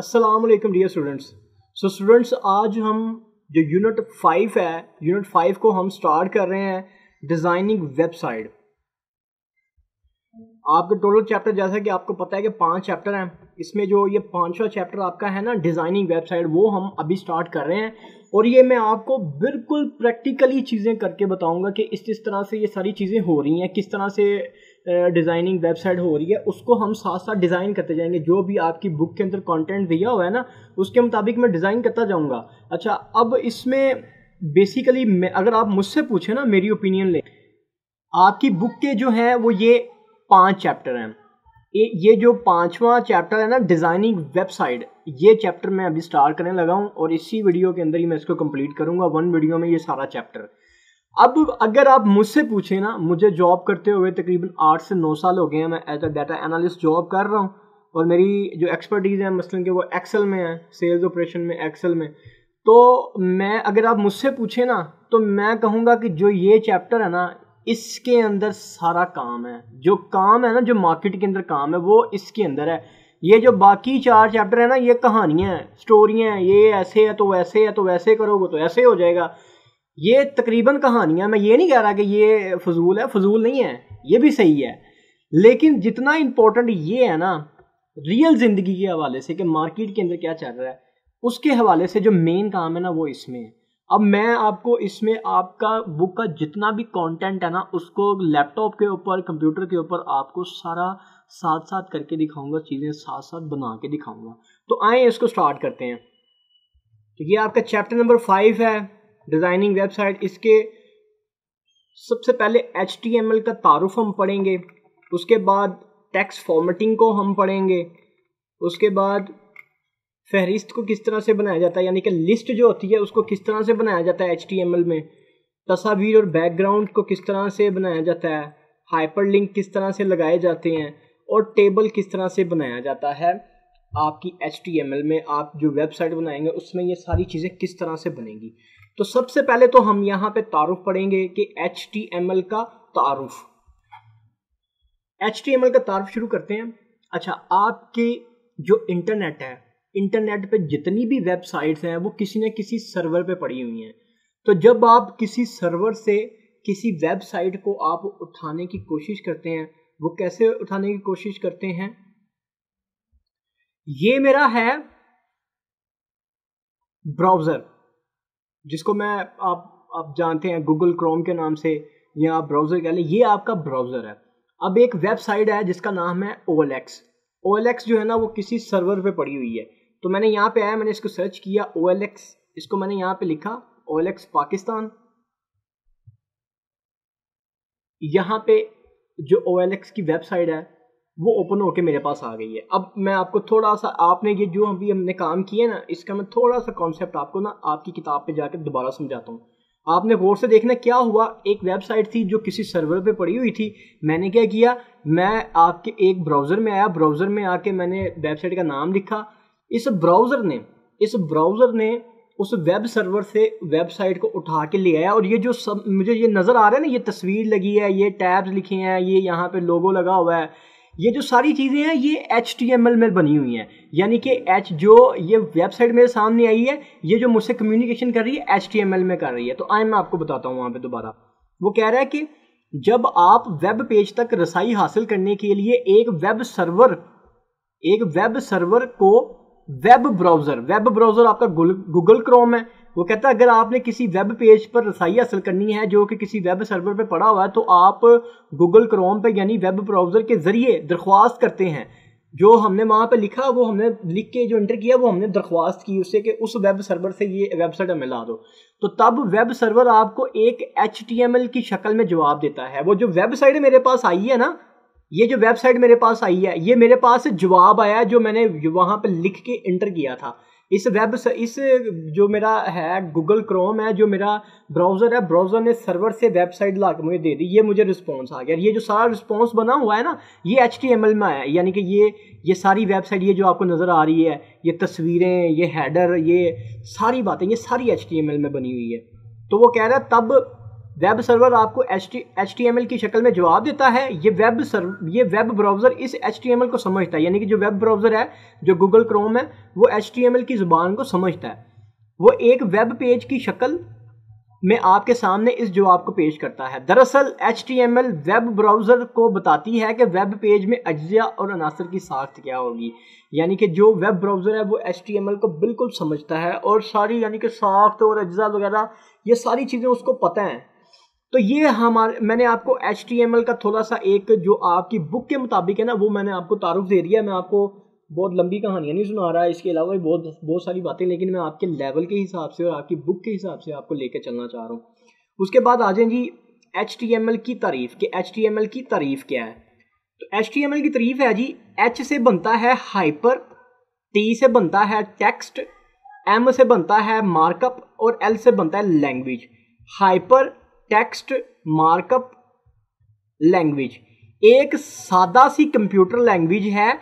अस्सलाम वालेकुम dear students. Students आज हम जो यूनिट 5 है, यूनिट 5 को हम स्टार्ट कर रहे हैं डिज़ाइनिंग वेबसाइट। आपके टोटल चैप्टर जैसा कि आपको पता है कि 5 चैप्टर हैं, इसमें जो ये 5वां चैप्टर आपका है ना डिज़ाइनिंग वेबसाइट, वो हम अभी स्टार्ट कर रहे हैं। और ये मैं आपको बिल्कुल प्रैक्टिकली चीज़ें करके बताऊंगा कि इस तरह से ये सारी चीज़ें हो रही हैं, किस तरह से डिज़ाइनिंग वेबसाइट हो रही है, उसको हम साथ साथ डिज़ाइन करते जाएंगे। जो भी आपकी बुक के अंदर कंटेंट दिया हुआ है ना, उसके मुताबिक मैं डिज़ाइन करता जाऊंगा। अच्छा, अब इसमें बेसिकली अगर आप मुझसे पूछे ना मेरी ओपिनियन ले, आपकी बुक के जो है वो ये 5 चैप्टर हैं। ये जो 5वां चैप्टर है ना डिज़ाइनिंग वेबसाइट, ये चैप्टर मैं अभी स्टार्ट करने लगा हूँ और इसी वीडियो के अंदर ही मैं इसको कंप्लीट करूँगा, 1 वीडियो में ये सारा चैप्टर। अब अगर आप मुझसे पूछे ना, मुझे जॉब करते हुए तकरीबन 8 से 9 साल हो गए हैं, मैं as a data analyst job कर रहा हूँ और मेरी जो एक्सपर्टीज़ है मसलन कि वो एक्सेल में है, सेल्स ऑपरेशन में, एक्सेल में। तो मैं अगर आप मुझसे पूछे ना तो मैं कहूँगा कि जो ये चैप्टर है ना, इसके अंदर सारा काम है। जो काम है ना, जो मार्केट के अंदर काम है, वो इसके अंदर है। ये जो बाकी 4 चैप्टर है ना, ये कहानियाँ हैं, स्टोरियाँ हैं, ये ऐसे है तो वैसे है, तो वैसे करोगे तो ऐसे हो जाएगा। ये तकरीबन कहानियाँ, मैं ये नहीं कह रहा कि ये फजूल है, फजूल नहीं है, ये भी सही है। लेकिन जितना इम्पोर्टेंट ये है ना रियल ज़िंदगी के हवाले से कि मार्केट के अंदर क्या चल रहा है, उसके हवाले से जो मेन काम है ना वो इसमें है। अब मैं आपको इसमें आपका बुक का जितना भी कंटेंट है ना, उसको लैपटॉप के ऊपर, कंप्यूटर के ऊपर आपको सारा साथ साथ करके दिखाऊंगा, चीज़ें साथ साथ बना के दिखाऊंगा। तो आए इसको स्टार्ट करते हैं। तो ये आपका चैप्टर नंबर 5 है डिज़ाइनिंग वेबसाइट। इसके सबसे पहले HTML का तारुफ हम पढ़ेंगे, उसके बाद टेक्स्ट फॉर्मेटिंग को हम पढ़ेंगे, उसके बाद फहरिस्त को किस तरह से बनाया जाता है, यानी कि लिस्ट जो होती है उसको किस तरह से बनाया जाता है HTML में, तस्वीर और बैकग्राउंड को किस तरह से बनाया जाता है, हाइपरलिंक किस तरह से लगाए जाते हैं, और टेबल किस तरह से बनाया जाता है आपकी HTML में। आप जो वेबसाइट बनाएंगे उसमें ये सारी चीज़ें किस तरह से बनेंगी। तो सबसे पहले तो हम यहाँ पे तारुफ पढ़ेंगे कि HTML का तारुफ। HTML का तारुफ शुरू करते हैं। अच्छा, आपके जो इंटरनेट है, इंटरनेट पे जितनी भी वेबसाइट्स हैं वो किसी न किसी सर्वर पे पड़ी हुई हैं। तो जब आप किसी सर्वर से किसी वेबसाइट को आप उठाने की कोशिश करते हैं, वो कैसे उठाने की कोशिश करते हैं? ये मेरा है ब्राउज़र, जिसको मैं आप जानते हैं गूगल क्रोम के नाम से, या आप ब्राउज़र कह लें, ये आपका ब्राउज़र है। अब एक वेबसाइट है जिसका नाम है OLX। OLX जो है ना वो किसी सर्वर पे पड़ी हुई है। तो मैंने यहाँ पे आया, मैंने इसको सर्च किया OLX, इसको मैंने यहाँ पे लिखा OLX पाकिस्तान। यहाँ पे जो OLX की वेबसाइट है वो ओपन होके मेरे पास आ गई है। अब मैं आपको थोड़ा सा, आपने ये जो अभी हमने काम किया ना, इसका मैं थोड़ा सा कॉन्सेप्ट आपको ना आपकी किताब पे जाकर दोबारा समझाता हूँ। आपने गौर से देखना क्या हुआ। एक वेबसाइट थी जो किसी सर्वर पे पड़ी हुई थी। मैंने क्या किया, मैं आपके एक ब्राउज़र में आया, ब्राउज़र में आके मैंने वेबसाइट का नाम लिखा। इस ब्राउज़र ने उस वेब सर्वर से वेबसाइट को उठा के ले आया। और ये जो सब मुझे ये नज़र आ रहा है ना, ये तस्वीर लगी है, ये टैब्स लिखे हैं, ये यहाँ पे लोगो लगा हुआ है, ये जो सारी चीज़ें हैं ये HTML में बनी हुई हैं। यानी कि जो ये वेबसाइट मेरे सामने आई है, ये जो मुझसे कम्युनिकेशन कर रही है HTML में कर रही है। तो आए मैं आपको बताता हूँ वहाँ पे दोबारा। वो कह रहा है कि जब आप वेब पेज तक रसाई हासिल करने के लिए एक वेब सर्वर को वेब ब्राउज़र आपका गूगल क्रोम है, वो कहता है अगर आपने किसी वेब पेज पर रसाई हासिल करनी है जो कि किसी वेब सर्वर पे पड़ा हुआ है, तो आप गूगल क्रोम पे यानी वेब ब्राउज़र के ज़रिए दरख्वास्त करते हैं। जो हमने वहाँ पे लिखा, वो हमने लिख के जो एंटर किया, वो हमने दरख्वास्त की उससे कि उस वेब सर्वर से ये वेबसाइट हमें ला दो। तो तब वेब सर्वर आपको एक HTML की शक्ल में जवाब देता है। वो जो वेबसाइट मेरे पास आई है ना, ये जो वेबसाइट मेरे पास आई है, ये मेरे पास जवाब आया जो मैंने वहाँ पे लिख के एंटर किया था। इस जो मेरा है गूगल क्रोम है, जो मेरा ब्राउज़र है, ब्राउज़र ने सर्वर से वेबसाइट ला के मुझे दे दी, ये मुझे रिस्पॉन्स आ गया। ये जो सारा रिस्पॉन्स बना हुआ है ना, ये HTML में आया। यानी कि ये सारी वेबसाइट, ये जो आपको नज़र आ रही है, ये तस्वीरें, ये हेडर, ये सारी बातें, ये सारी HTML में बनी हुई है। तो वो कह रहा है तब वेब सर्वर आपको HTML की शक्ल में जवाब देता है। ये वेब ब्राउज़र इस HTML को समझता है, यानी कि जो वेब ब्राउज़र है, जो गूगल क्रोम है, वो HTML की ज़ुबान को समझता है। वो एक वेब पेज की शक्ल में आपके सामने इस जवाब को पेश करता है। दरअसल HTML वेब ब्राउज़र को बताती है कि वेब पेज में अज्जा और अनासर की साख्त क्या होगी, यानी कि जो वेब ब्राउज़र है वो HTML को बिल्कुल समझता है और सारी यानी कि साख्त और अज्जा वगैरह ये सारी चीज़ें उसको पता हैं। तो ये मैंने आपको HTML का थोड़ा सा एक जो आपकी बुक के मुताबिक है ना, वो मैंने आपको तारुफ दे दिया। मैं आपको बहुत लंबी कहानियाँ नहीं सुना रहा, इसके अलावा भी बहुत सारी बातें, लेकिन मैं आपके लेवल के हिसाब से और आपकी बुक के हिसाब से आपको लेकर चलना चाह रहा हूँ। उसके बाद आ जाए जी HTML की तारीफ, कि HTML की तारीफ क्या है। तो HTML की तारीफ है जी, H से बनता है हाइपर, T से बनता है टेक्स्ट, M से बनता है मार्कअप और L से बनता है language. Hyper, text, markup, language एक सादा सी कंप्यूटर लैंग्वेज है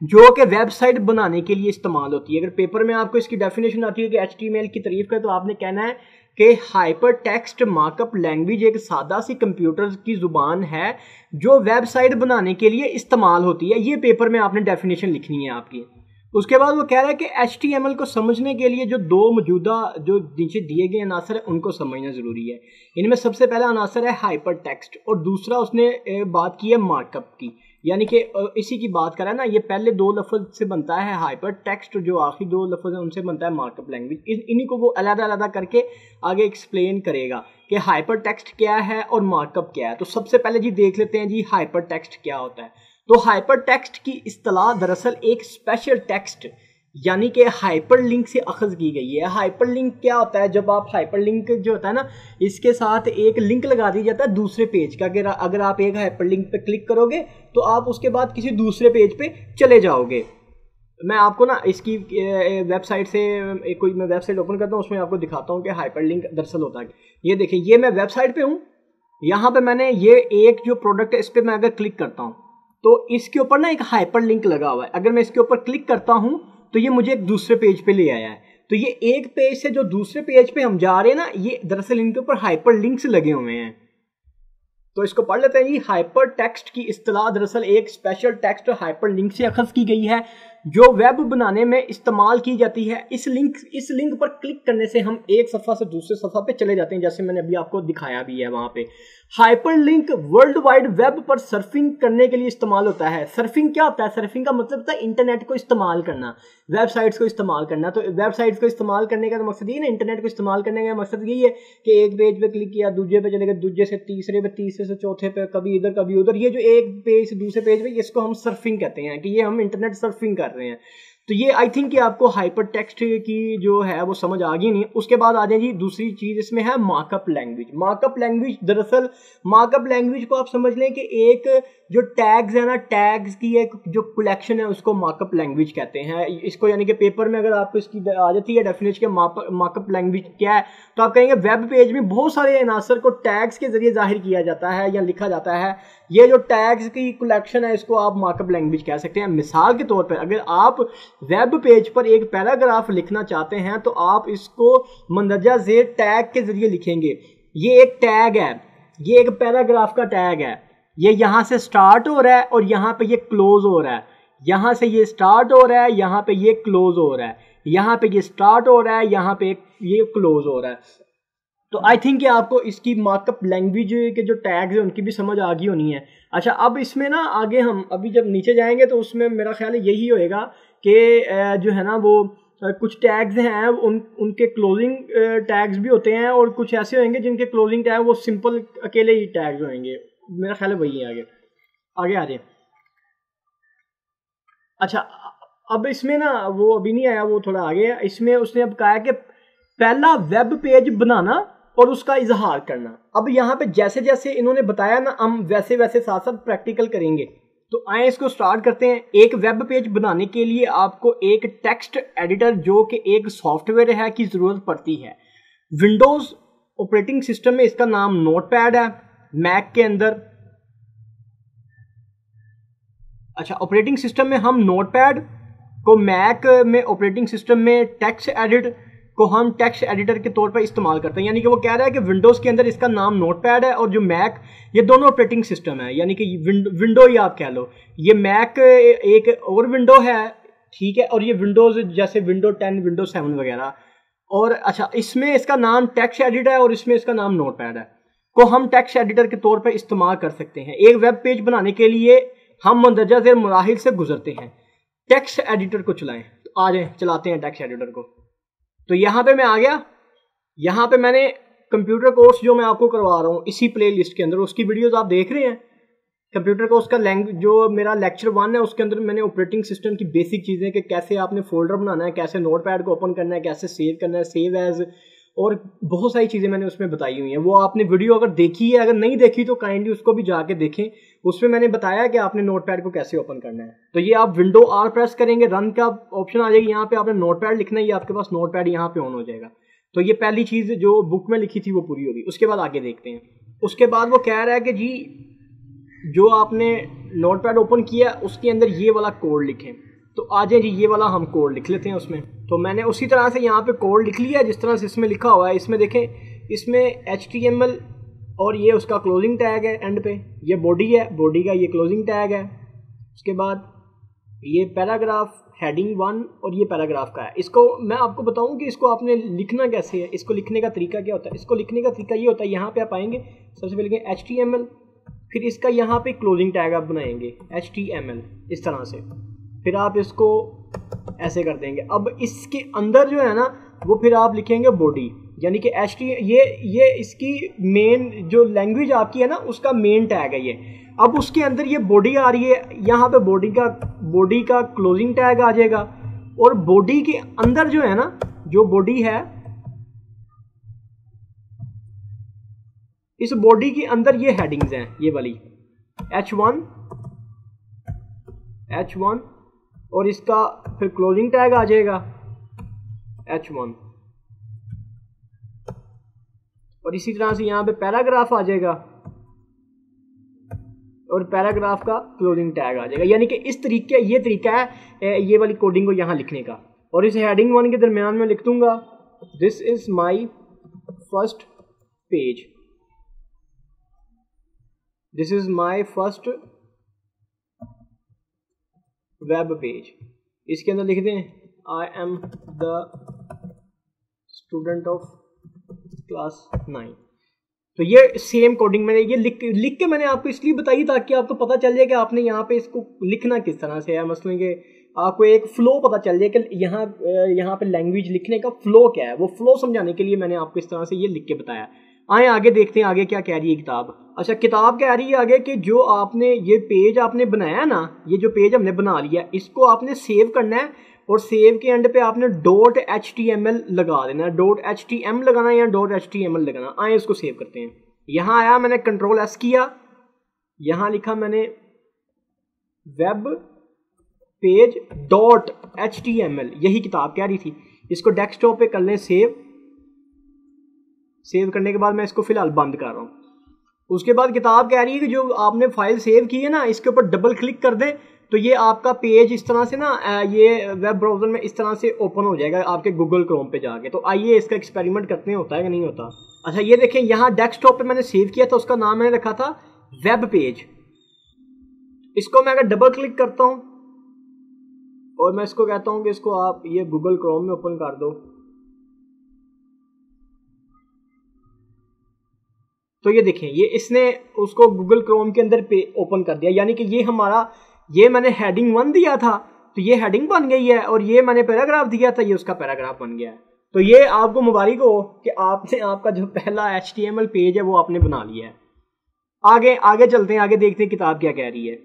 जो कि वेबसाइट बनाने के लिए इस्तेमाल होती है। अगर पेपर में आपको इसकी डेफिनेशन आती है कि HTML की तारीफ का, तो आपने कहना है कि हाइपर टेक्स्ट मार्कअप लैंग्वेज एक सादा सी कंप्यूटर की जुबान है जो वेबसाइट बनाने के लिए इस्तेमाल होती है। ये पेपर में आपने डेफिनेशन लिखनी है आपकी। उसके बाद वो कह रहा है कि HTML को समझने के लिए जो दो मौजूदा जो नीचे दिए गए अनासर है उनको समझना ज़रूरी है। इनमें सबसे पहला अनासर है हाइपर टेक्स्ट और दूसरा उसने बात की है मार्कअप की, यानी कि इसी की बात करा ना, ये पहले दो लफ्ज़ से बनता है हाइपर टेक्स्ट, जो आखिरी दो लफ्ज़ हैं उनसे बनता है मार्कअप लैंग्वेज। इन्हीं को वो अलग-अलग करके आगे एक्सप्लेन करेगा कि हाइपर टेक्स्ट क्या है और मार्कअप क्या है। तो सबसे पहले जी देख लेते हैं जी हाइपर टेक्स्ट क्या होता है। तो हाइपर टेक्स्ट की इस्तिलाह दरअसल एक स्पेशल टेक्स्ट यानी कि हाइपर लिंक से अखज़ की गई है। हाइपर लिंक क्या होता है? जब आप हाइपर लिंक जो होता है ना, इसके साथ एक लिंक लगा दी जाता है दूसरे पेज का। अगर आप एक हाइपर लिंक पे क्लिक करोगे तो आप उसके बाद किसी दूसरे पेज पे चले जाओगे। मैं आपको ना इसकी वेबसाइट से कोई मैं वेबसाइट ओपन करता हूँ, उसमें आपको दिखाता हूँ कि हाइपर लिंक दरअसल होता है। ये देखिए, ये मैं वेबसाइट पे हूँ, यहाँ पे मैंने ये एक जो प्रोडक्ट है इस पर मैं अगर क्लिक करता हूँ तो इसके ऊपर ना एक हाइपर लिंक लगा हुआ है। अगर मैं इसके ऊपर क्लिक करता हूं तो ये मुझे एक दूसरे पेज पे ले आया है। तो ये एक पेज से जो दूसरे पेज पे हम जा रहे हैं ना, ये दरअसल इनके ऊपर हाइपर लिंक्स लगे हुए हैं। तो इसको पढ़ लेते हैं जी। हाइपर टेक्स्ट की इस्तिलाह दरअसल एक स्पेशल टेक्स्ट हाइपर लिंक से अखज़ की गई है जो वेब बनाने में इस्तेमाल की जाती है। इस लिंक पर क्लिक करने से हम एक सफ़ा से दूसरे सफ़ा पे चले जाते हैं, जैसे मैंने अभी आपको दिखाया भी है वहां पे। Hyper link world wide web पर सर्फिंग करने के लिए इस्तेमाल होता है। सर्फिंग क्या होता है? सर्फिंग का मतलब होता है इंटरनेट को इस्तेमाल करना, वेबसाइट्स को इस्तेमाल करना। तो वेबसाइट्स को इस्तेमाल करने का तो मकसद ये ना, इंटरनेट को इस्तेमाल करने का मकसद यही है कि एक पेज पे क्लिक किया, दूसरे पे चले गए, दूसरे से तीसरे पे, तीसरे से चौथे पे, कभी इधर कभी उधर। ये जो एक पेज से दूसरे पेज पे, इसको हम सर्फिंग कहते हैं कि ये हम इंटरनेट सर्फिंग कर रहे हैं। तो ये आई थिंक कि आपको हाइपर टेक्स्ट की जो है वो समझ आ गई नहीं। उसके बाद आ जाए जी दूसरी चीज, इसमें है मार्कअप लैंग्वेज। मार्कअप लैंग्वेज दरअसल मार्कअप लैंग्वेज को आप समझ लें कि एक जो टैग्स है ना, टैग्स की एक जो कलेक्शन है उसको मार्कअप लैंग्वेज कहते हैं। इसको यानी कि पेपर में अगर आपको इसकी आ जाती है डेफिनेशन के मार्कअप लैंग्वेज क्या है, तो आप कहेंगे वेब पेज में बहुत सारे अनासर को टैग्स के जरिए जाहिर किया जाता है या लिखा जाता है। ये जो टैग्स की कलेक्शन है इसको आप मार्कअप लैंग्वेज कह सकते हैं। मिसाल के तौर पर अगर आप वेब पेज पर एक पैराग्राफ लिखना चाहते हैं तो आप इसको मंदरजा ज़ेर टैग के जरिए लिखेंगे। ये एक टैग है, ये एक पैराग्राफ का टैग है। ये यहाँ से स्टार्ट हो रहा है और यहाँ पे ये क्लोज हो रहा है। यहाँ से ये स्टार्ट हो रहा है, यहाँ पे ये क्लोज हो रहा है, यहाँ पे ये स्टार्ट हो रहा है, यहाँ पे ये क्लोज हो रहा है। तो आई थिंक कि आपको इसकी मार्कअप लैंग्वेज के जो टैग्स हैं उनकी भी समझ आ गई होनी है। अच्छा, अब इसमें ना आगे हम अभी जब नीचे जाएंगे तो उसमें मेरा ख्याल है यही होएगा कि जो है ना वो कुछ टैग्स हैं उनके क्लोजिंग टैग्स भी होते हैं और कुछ ऐसे होंगे जिनके क्लोजिंग टैग वो सिंपल अकेले ही टैग्स होंगे। मेरा ख्याल है वही है। आगे आ जाए। अच्छा, अब इसमें ना वो अभी नहीं आया, वो थोड़ा आगे है। इसमें उसने अब कहा है कि पहला वेब पेज बनाना और उसका इजहार करना। अब यहाँ पे जैसे जैसे इन्होंने बताया ना, हम वैसे वैसे साथ साथ प्रैक्टिकल करेंगे। तो आए इसको स्टार्ट करते हैं। एक वेब पेज बनाने के लिए आपको एक टेक्स्ट एडिटर जो कि एक सॉफ्टवेयर है की जरूरत पड़ती है। विंडोज ऑपरेटिंग सिस्टम में इसका नाम नोटपैड है, मैक के अंदर। अच्छा, ऑपरेटिंग सिस्टम में हम नोटपैड को, मैक में ऑपरेटिंग सिस्टम में टेक्स्ट एडिट को हम टेक्स्ट एडिटर के तौर पर इस्तेमाल करते हैं। यानी कि वो कह रहा है कि विंडोज़ के अंदर इसका नाम नोटपैड है और जो मैक, ये दोनों ऑपरेटिंग सिस्टम है, यानी कि विंडो ही आप कह लो, ये मैक एक और विंडो है, ठीक है, और ये विंडोज़ जैसे विंडो 10, विंडो 7 वगैरह। और अच्छा, इसमें इसका नाम टेक्स्ट एडिटर है और इसमें इसका नाम नोटपैड है, को हम टेक्स्ट एडिटर के तौर पर इस्तेमाल कर सकते हैं। एक वेब पेज बनाने के लिए हम मंदरजा ज़ेर मराहिल से गुजरते हैं। टेक्स्ट एडिटर को चलाएं, तो आ जाए चलाते हैं टेक्स्ट एडिटर को। तो यहाँ पे मैं आ गया, यहाँ पे मैंने कंप्यूटर कोर्स जो मैं आपको करवा रहा हूँ इसी प्ले लिस्ट के अंदर, उसकी वीडियोस आप देख रहे हैं। कंप्यूटर कोर्स का जो मेरा लेक्चर 1 है उसके अंदर मैंने ऑपरेटिंग सिस्टम की बेसिक चीज़ें कि कैसे आपने फोल्डर बनाना है, कैसे नोटपैड को ओपन करना है, कैसे सेव करना है, सेव एज, और बहुत सारी चीज़ें मैंने उसमें बताई हुई हैं। वो आपने वीडियो अगर देखी है, अगर नहीं देखी तो काइंडली उसको भी जाके देखें। उसमें मैंने बताया कि आपने नोटपैड को कैसे ओपन करना है। तो ये आप विंडो आर प्रेस करेंगे, रन का ऑप्शन आ जाएगी, यहाँ पे आपने नोटपैड लिखना है, ये आपके पास नोटपैड यहाँ पे ऑन हो जाएगा। तो ये पहली चीज़ जो बुक में लिखी थी वो पूरी होगी। उसके बाद आगे देखते हैं। उसके बाद वो कह रहा है कि जी जो आपने नोटपैड ओपन किया उसके अंदर ये वाला कोड लिखें। तो आ जाए जी, ये वाला हम कोड लिख लेते हैं उसमें। तो मैंने उसी तरह से यहाँ पे कोड लिख लिया जिस तरह से इसमें लिखा हुआ है। इसमें देखें, इसमें HTML और ये उसका क्लोजिंग टैग है एंड पे, ये बॉडी है, बॉडी का ये क्लोजिंग टैग है। उसके बाद ये पैराग्राफ हेडिंग 1 और ये पैराग्राफ का है। इसको मैं आपको बताऊं कि इसको आपने लिखना कैसे है, इसको लिखने का तरीका क्या होता है। इसको लिखने का तरीका ये होता है, यहाँ पे आप आएंगे, सबसे पहले HTML, फिर इसका यहाँ पे क्लोजिंग टैग आप बनाएंगे HTML इस तरह से, फिर आप इसको ऐसे कर देंगे। अब इसके अंदर जो है ना वो फिर आप लिखेंगे बॉडी, यानी कि ये इसकी मेन जो लैंग्वेज आपकी है ना उसका मेन टैग है ये। अब उसके अंदर ये बॉडी आ रही है, यहाँ पे बॉडी का क्लोजिंग टैग आ जाएगा, और बॉडी के अंदर जो है ना, जो बॉडी है, इस बॉडी के अंदर ये हेडिंग्स हैं, ये वाली H1 और इसका फिर क्लोजिंग टैग आ जाएगा H1, और इसी तरह से यहाँ पे पैराग्राफ आ जाएगा और पैराग्राफ का क्लोजिंग टैग आ जाएगा। यानी कि इस तरीके, ये तरीका है ये वाली कोडिंग को यहाँ लिखने का। और इस हेडिंग 1 के दरमियान में लिख दूंगा this is my first page, this is my first web page. इसके अंदर लिख दें I am the student of class 9। तो ये सेम कोडिंग मैंने ये लिख के मैंने आपको इसलिए बताई ताकि आपको पता चल जाए कि आपने यहाँ पे इसको लिखना किस तरह से है। मसलन कि आपको एक फ्लो पता चल जाए कि यहाँ पे लैंग्वेज लिखने का फ्लो क्या है, वो फ्लो समझाने के लिए मैंने आपको इस तरह से ये लिख के बताया। आए आगे देखते हैं आगे क्या कह रही है किताब। अच्छा, किताब कह रही है आगे कि जो आपने ये पेज आपने बनाया ना, ये जो पेज हमने बना लिया, इसको आपने सेव करना है, और सेव के एंड पे आपने .html लगा देना है। .html लगाना है या .html लगाना। आए इसको सेव करते हैं। यहाँ आया, मैंने Ctrl+S किया, यहाँ लिखा मैंने वेब पेज .html, यही किताब कह रही थी। इसको डेस्कटॉप पे कर लें सेव। सेव करने के बाद मैं इसको फिलहाल बंद कर रहा हूँ। उसके बाद किताब कह रही है कि जो आपने फाइल सेव की है ना, इसके ऊपर डबल क्लिक कर दें तो ये आपका पेज इस तरह से ना, ये वेब ब्राउज़र में इस तरह से ओपन हो जाएगा आपके गूगल क्रोम पे जाके। तो आइए इसका एक्सपेरिमेंट करते हैं, होता है कि नहीं होता। अच्छा, ये देखें, यहाँ डेस्कटॉप पे मैंने सेव किया था, उसका नाम मैंने रखा था वेब पेज। इसको मैं अगर डबल क्लिक करता हूँ और मैं इसको कहता हूँ कि इसको आप ये गूगल क्रोम में ओपन कर दो, तो ये देखें, ये इसने उसको गूगल क्रोम के अंदर पे ओपन कर दिया। यानी कि ये हमारा, ये मैंने हेडिंग 1 दिया था तो ये हेडिंग बन गई है, और ये मैंने पैराग्राफ दिया था, ये उसका पैराग्राफ बन गया है। तो ये आपको मुबारक हो कि आपने आपका जो पहला HTML पेज है वो आपने बना लिया है। आगे चलते हैं, आगे देखते हैं किताब क्या कह रही है।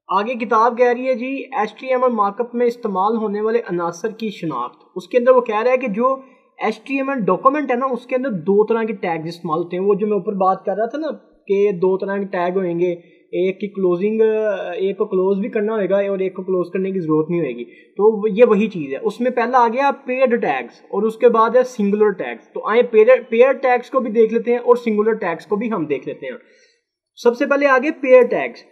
आगे किताब कह रही है जी HTML मार्कअप में इस्तेमाल होने वाले अनासर की शिनाख्त। उसके अंदर वो कह रहा है कि जो HTML डॉक्यूमेंट है ना, उसके अंदर 2 तरह के टैग्स इस्तेमाल होते हैं। वो जो मैं ऊपर बात कर रहा था ना कि 2 तरह के टैग होंगे, एक की क्लोजिंग, एक को क्लोज भी करना होगा और एक को क्लोज करने की जरूरत नहीं होगी। तो ये वही चीज़ है। उसमें पहला आ गया पेयर्ड टैग्स और उसके बाद है सिंगुलर टैग्स। तो आए पेयर टैग्स को भी देख लेते हैं और सिंगुलर टैग्स को भी हम देख लेते हैं। सबसे पहले आगे पेयर टैग्स।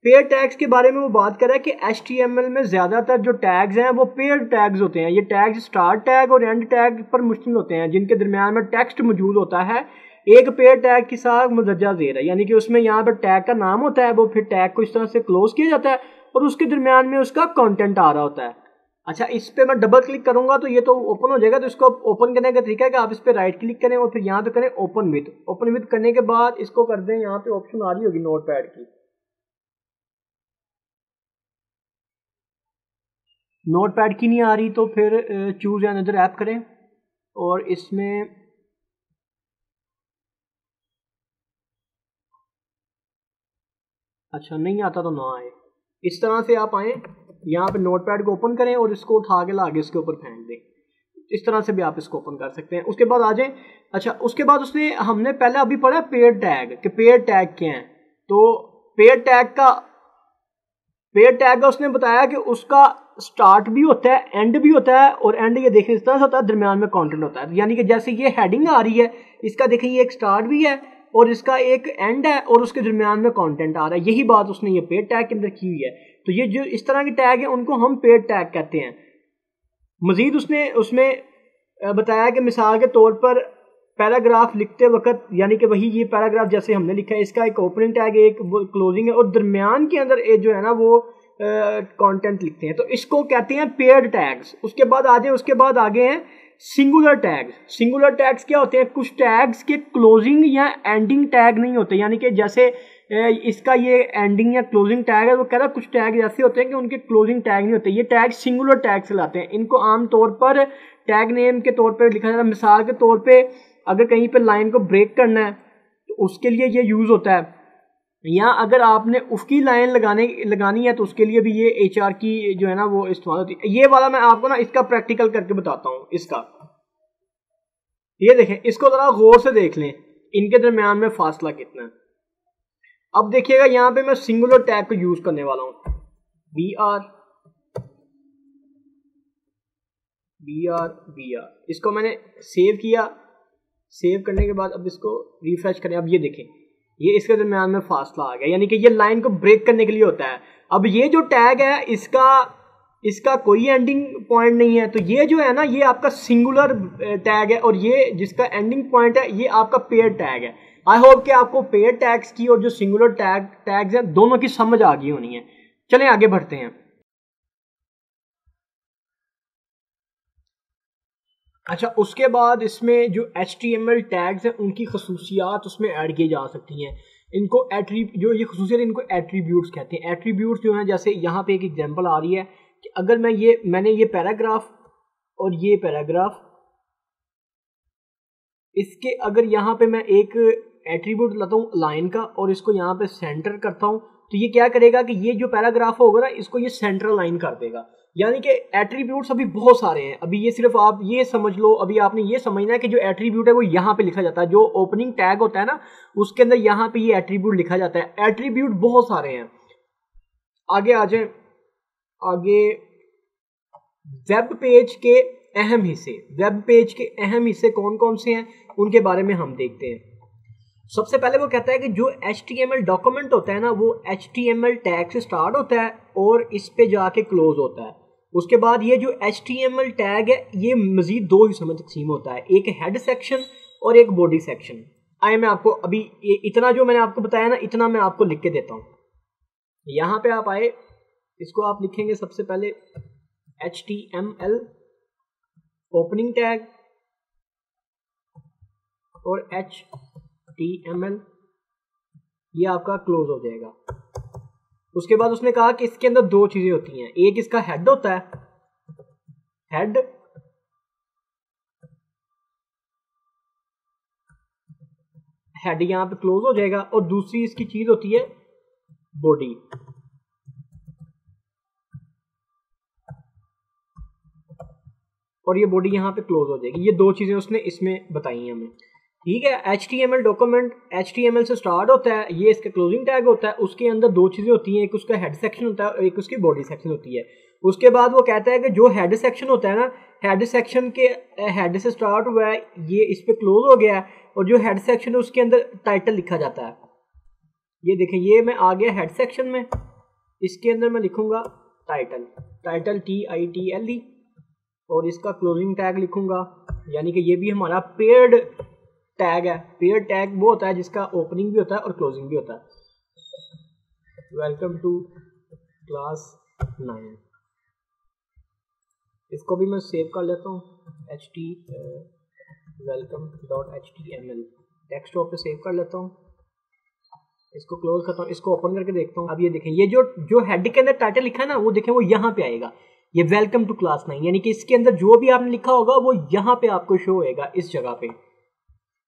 पेयर टैग्स के बारे में वो बात कर रहा है कि HTML में ज्यादातर जो टैग्स हैं वो पेयर टैग्स होते हैं। ये टैग्स स्टार्ट टैग और एंड टैग पर मुश्तमिल होते हैं, जिनके दरमियान में टेक्स्ट मौजूद होता है एक पेयर टैग के साथ मुदर्जा ज़ेर है, यानी कि उसमें यहाँ पर टैग का नाम होता है, वो फिर टैग को इस तरह से क्लोज किया जाता है और उसके दरमियान में उसका कंटेंट आ रहा होता है। अच्छा, इस पे मैं डबल क्लिक करूंगा तो ये तो ओपन हो जाएगा। तो इसको ओपन करने का तरीका है कि आप इस पे राइट क्लिक करें और फिर यहाँ पे करें ओपन विथ। ओपन विथ करने के बाद इसको कर दें, यहाँ पे ऑप्शन आ रही होगी नोटपैड की, नोटपैड की नहीं आ रही तो फिर चूज अनदर ऐप करें और इसमें अच्छा नहीं आता तो ना आए, इस तरह से आप आए, यहाँ पे नोटपैड को ओपन करें और इसको उठा के लाके इसके ऊपर फेंक दें। इस तरह से भी आप इसको ओपन कर सकते हैं। उसके बाद आ जाए, अच्छा उसके बाद उसने हमने पहले अभी पढ़ा पेयर टैग कि पेयर टैग क्या है। तो पेयर टैग का उसने बताया कि उसका स्टार्ट भी होता है एंड भी होता है, और एंड ये देखिए इस तरह से होता है, दरमियान में कंटेंट होता है। यानी कि जैसे ये हेडिंग आ रही है, इसका देखिए ये एक स्टार्ट भी है और इसका एक एंड है और उसके दरमियान में कंटेंट आ रहा है। यही बात उसने ये पेयर टैग के अंदर की हुई है। तो ये जो इस तरह के टैग है उनको हम पेयर टैग कहते हैं। मजीद उसने उसमें बताया कि मिसाल के तौर पर पैराग्राफ लिखते वक्त, यानी कि वही ये पैराग्राफ जैसे हमने लिखा है, इसका एक ओपनिंग टैग है, एक क्लोजिंग है, और दरमियान के अंदर जो है ना वो कंटेंट लिखते हैं, तो इसको कहते हैं पेयर्ड टैग्स। उसके बाद आ जाए, उसके बाद आगे हैं सिंगुलर टैग्स। सिंगुलर टैग्स क्या होते हैं? कुछ टैग्स के क्लोजिंग या एंडिंग टैग नहीं होते, यानी कि जैसे इसका ये एंडिंग या क्लोजिंग टैग है, वो कह रहा है कुछ टैग ऐसे होते हैं कि उनके क्लोजिंग टैग नहीं होते। ये टैग सिंगुलर टैग से लाते हैं। इनको आमतौर पर टैग नेम के तौर पर लिखा जाता है। मिसाल के तौर पे अगर कहीं पे लाइन को ब्रेक करना है तो उसके लिए ये यूज होता है, या अगर आपने उसकी लाइन लगानी है तो उसके लिए भी ये HR की जो है ना वो इस्तेमाल होती है। ये वाला मैं आपको ना इसका प्रैक्टिकल करके बताता हूँ। इसका ये देखें, इसको जरा गौर से देख लें, इनके दरमियान में फासला कितना है। अब देखिएगा यहाँ पे मैं सिंगुलर टैग को यूज करने वाला हूँ, BR। इसको मैंने सेव किया। सेव करने के बाद अब इसको रिफ्रेश करें। अब ये देखें, ये इसके दरमियान में फासला आ गया, यानी कि ये लाइन को ब्रेक करने के लिए होता है। अब ये जो टैग है इसका कोई एंडिंग पॉइंट नहीं है, तो ये जो है ना ये आपका सिंगुलर टैग है, और ये जिसका एंडिंग पॉइंट है ये आपका पेयर टैग है। आई होप कि आपको पेयर टैग्स की और जो सिंगुलर टैग्स हैं दोनों की समझ आ गई होनी है। चलें आगे बढ़ते हैं। अच्छा, उसके बाद इसमें जो HTML टैग्स हैं उनकी खसूसियात उसमें ऐड की जा सकती हैं। इनको जो ये खसूसियत इनको एट्रीब्यूट्स कहते हैं। एट्रीब्यूट्स जो हैं, जैसे यहाँ पे एक एग्जांपल आ रही है कि अगर मैंने ये पैराग्राफ और ये पैराग्राफ, इसके अगर यहाँ पे मैं एक एट्रीब्यूट लाता हूँ लाइन का और इसको यहाँ पे सेंटर करता हूँ, तो ये क्या करेगा कि ये जो पैराग्राफ होगा ना इसको ये सेंटर लाइन कर देगा। यानी कि एट्रीब्यूट्स अभी बहुत सारे हैं। अभी ये सिर्फ आप ये समझ लो, अभी आपने ये समझना है कि जो एट्रीब्यूट है वो यहाँ पे लिखा जाता है। जो ओपनिंग टैग होता है ना उसके अंदर यहाँ पे ये एट्रीब्यूट लिखा जाता है। एट्रीब्यूट बहुत सारे हैं। आगे आ जाए, आगे वेब पेज के अहम हिस्से कौन कौन से हैं उनके बारे में हम देखते हैं। सबसे पहले वो कहता है कि जो HTML डॉक्यूमेंट होता है ना वो HTML टैग से स्टार्ट होता है और इस पे जाके क्लोज होता है। उसके बाद ये जो HTML टैग है ये मजीद दो हिस्सों में तकसीम होता है, एक हेड सेक्शन और एक बॉडी सेक्शन। आए मैं आपको अभी इतना जो मैंने आपको बताया ना इतना मैं आपको लिख के देता हूँ। यहाँ पे आप आए, इसको आप लिखेंगे सबसे पहले HTML ओपनिंग टैग और HTML, ये आपका क्लोज हो जाएगा। उसके बाद उसने कहा कि इसके अंदर दो चीजें होती हैं, एक इसका हेड होता है, हेड यहां पे क्लोज हो जाएगा, और दूसरी इसकी चीज होती है बॉडी। और ये बॉडी यहां पे क्लोज हो जाएगी। ये दो चीजें उसने इसमें बताई हैं हमें। ठीक है, HTML डॉक्यूमेंट HTML से स्टार्ट होता है, ये इसका क्लोजिंग टैग होता है। उसके अंदर दो चीजें होती हैं, एक उसका हेड सेक्शन होता है और एक उसकी बॉडी सेक्शन होती है। उसके बाद वो कहता है कि जो हेड सेक्शन होता है ना, हेड सेक्शन के हेड से स्टार्ट हुआ है, ये इस पे क्लोज हो गया है, और जो हेड सेक्शन है उसके अंदर टाइटल लिखा जाता है। ये देखें, ये मैं आ गया हेड सेक्शन में इसके अंदर मैं लिखूंगा टाइटल, टाइटल TITLE, और इसका क्लोजिंग टैग लिखूंगा, यानी कि ये भी हमारा पेयर्ड टैग है। पेयर्ड टैग वो होता है जिसका ओपनिंग भी होता है और क्लोजिंग भी होता है। वेलकम टू क्लास 9, इसको भी मैं सेव कर लेता हूँ, welcome.html डेस्कटॉप पे सेव कर लेता हूँ, इसको क्लोज करता हूँ, इसको ओपन करके देखता हूँ। अब ये देखें, ये जो हेड के अंदर टाइटल लिखा है ना, वो देखें वो यहाँ पे आएगा, ये वेलकम टू क्लास 9, यानी कि इसके अंदर जो भी आपने लिखा होगा वो यहाँ पे आपको शो होएगा इस जगह पे।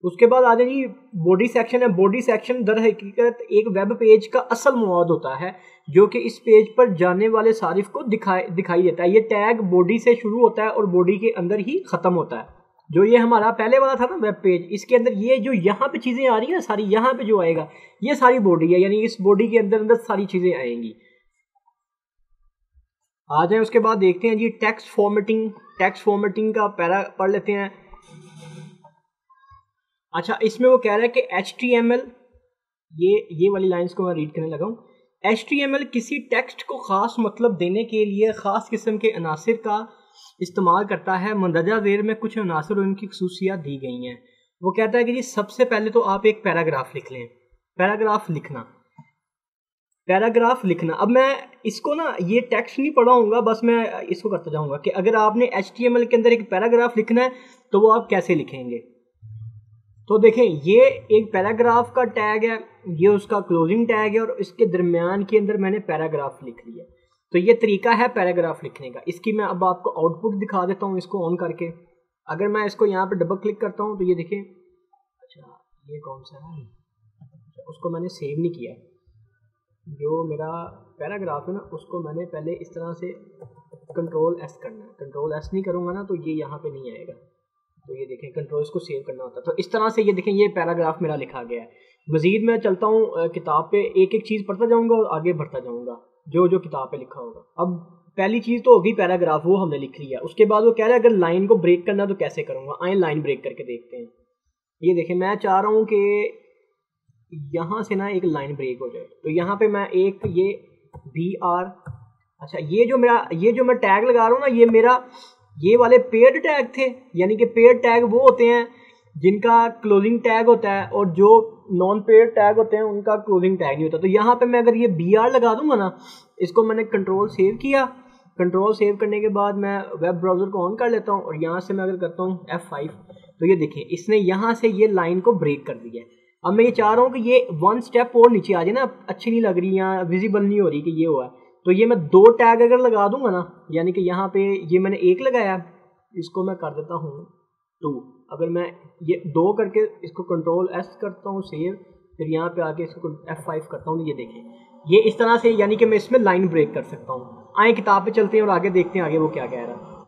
उसके बाद आ जाइए बॉडी सेक्शन है। बॉडी सेक्शन दर हकीकत एक वेब पेज का असल मवाद होता है जो कि इस पेज पर जाने वाले सारिफ को दिखाई देता है। ये टैग बॉडी से शुरू होता है और बॉडी के अंदर ही खत्म होता है। जो ये हमारा पहले वाला था ना वेब पेज, इसके अंदर ये जो यहाँ पे चीजें आ रही है ना सारी, यहाँ पे जो आएगा ये सारी बॉडी है, यानी इस बॉडी के अंदर सारी चीजें आएंगी। आ जाए उसके बाद देखते हैं जी टेक्स्ट फॉर्मेटिंग। टेक्स्ट फॉर्मेटिंग का पैरा पढ़ लेते हैं। अच्छा, इसमें वो कह रहा है कि HTML, ये वाली लाइंस को मैं रीड करने लगा हूँ। HTML किसी टेक्स्ट को खास मतलब देने के लिए खास किस्म के अनासिर का इस्तेमाल करता है। मंदरजा झेल में कुछ अनासिर और उनकी खसूसियात दी गई हैं। वो कहता है कि जी सबसे पहले तो आप एक पैराग्राफ लिख लें। पैराग्राफ लिखना। अब मैं इसको ना ये टेक्स्ट नहीं पढ़ाऊंगा, बस मैं इसको करता जाऊंगा कि अगर आपने HTML के अंदर एक पैराग्राफ लिखना है तो वो आप कैसे लिखेंगे। तो देखें, ये एक पैराग्राफ का टैग है, ये उसका क्लोजिंग टैग है और इसके दरमियान के अंदर मैंने पैराग्राफ लिख लिया। तो ये तरीका है पैराग्राफ लिखने का। इसकी मैं अब आपको आउटपुट दिखा देता हूँ इसको ऑन करके। अगर मैं इसको यहाँ पे डबल क्लिक करता हूँ तो ये देखिए, अच्छा ये कौन सा है, उसको मैंने सेव नहीं किया। जो मेरा पैराग्राफ है ना उसको मैंने पहले इस तरह से Ctrl S करना है। Ctrl S नहीं करूँगा ना तो ये यहाँ पे नहीं आएगा। तो ये देखें, कंट्रोल को सेव करना होता है। तो इस तरह से ये देखें, ये पैराग्राफ मेरा लिखा गया है। मजीद मैं चलता हूँ किताब पे, एक एक चीज़ पढ़ता जाऊँगा और आगे बढ़ता जाऊँगा जो जो किताब पे लिखा होगा। अब पहली चीज़ तो होगी पैराग्राफ, वो हमने लिख लिया। उसके बाद वो कह रहा है अगर लाइन को ब्रेक करना तो कैसे करूँगा। आए लाइन ब्रेक करके देखते हैं। ये देखें, मैं चाह रहा हूँ कि यहाँ से ना एक लाइन ब्रेक हो जाए। तो यहाँ पे मैं एक ये BR, अच्छा ये जो मैं टैग लगा रहा हूँ ना, ये वाले पेयर्ड टैग थे, यानी कि पेयर्ड टैग वो होते हैं जिनका क्लोजिंग टैग होता है और जो नॉन पेयर्ड टैग होते हैं उनका क्लोजिंग टैग नहीं होता। तो यहाँ पे मैं अगर ये BR लगा दूंगा ना, इसको मैंने कंट्रोल सेव किया। कंट्रोल सेव करने के बाद मैं वेब ब्राउज़र को ऑन कर लेता हूँ और यहाँ से मैं अगर करता हूँ F5 तो ये देखिए इसने यहाँ से ये लाइन को ब्रेक कर दिया है। अब मैं ये चाह रहा हूँ कि ये वन स्टेप और नीचे आ जाए ना, अच्छी नहीं लग रही, यहाँ विजिबल नहीं हो रही कि ये हुआ है। तो ये मैं 2 टैग अगर लगा दूंगा ना, यानी कि यहाँ पे ये मैंने 1 लगाया, इसको मैं कर देता हूँ 2। अगर मैं ये 2 करके इसको Ctrl S करता हूँ सेव, फिर यहाँ पे आके इसको F5 करता हूँ, ये देखें ये इस तरह से, यानी कि मैं इसमें लाइन ब्रेक कर सकता हूँ। आए किताब पे चलते हैं और आगे देखते हैं आगे वो क्या कह रहा है।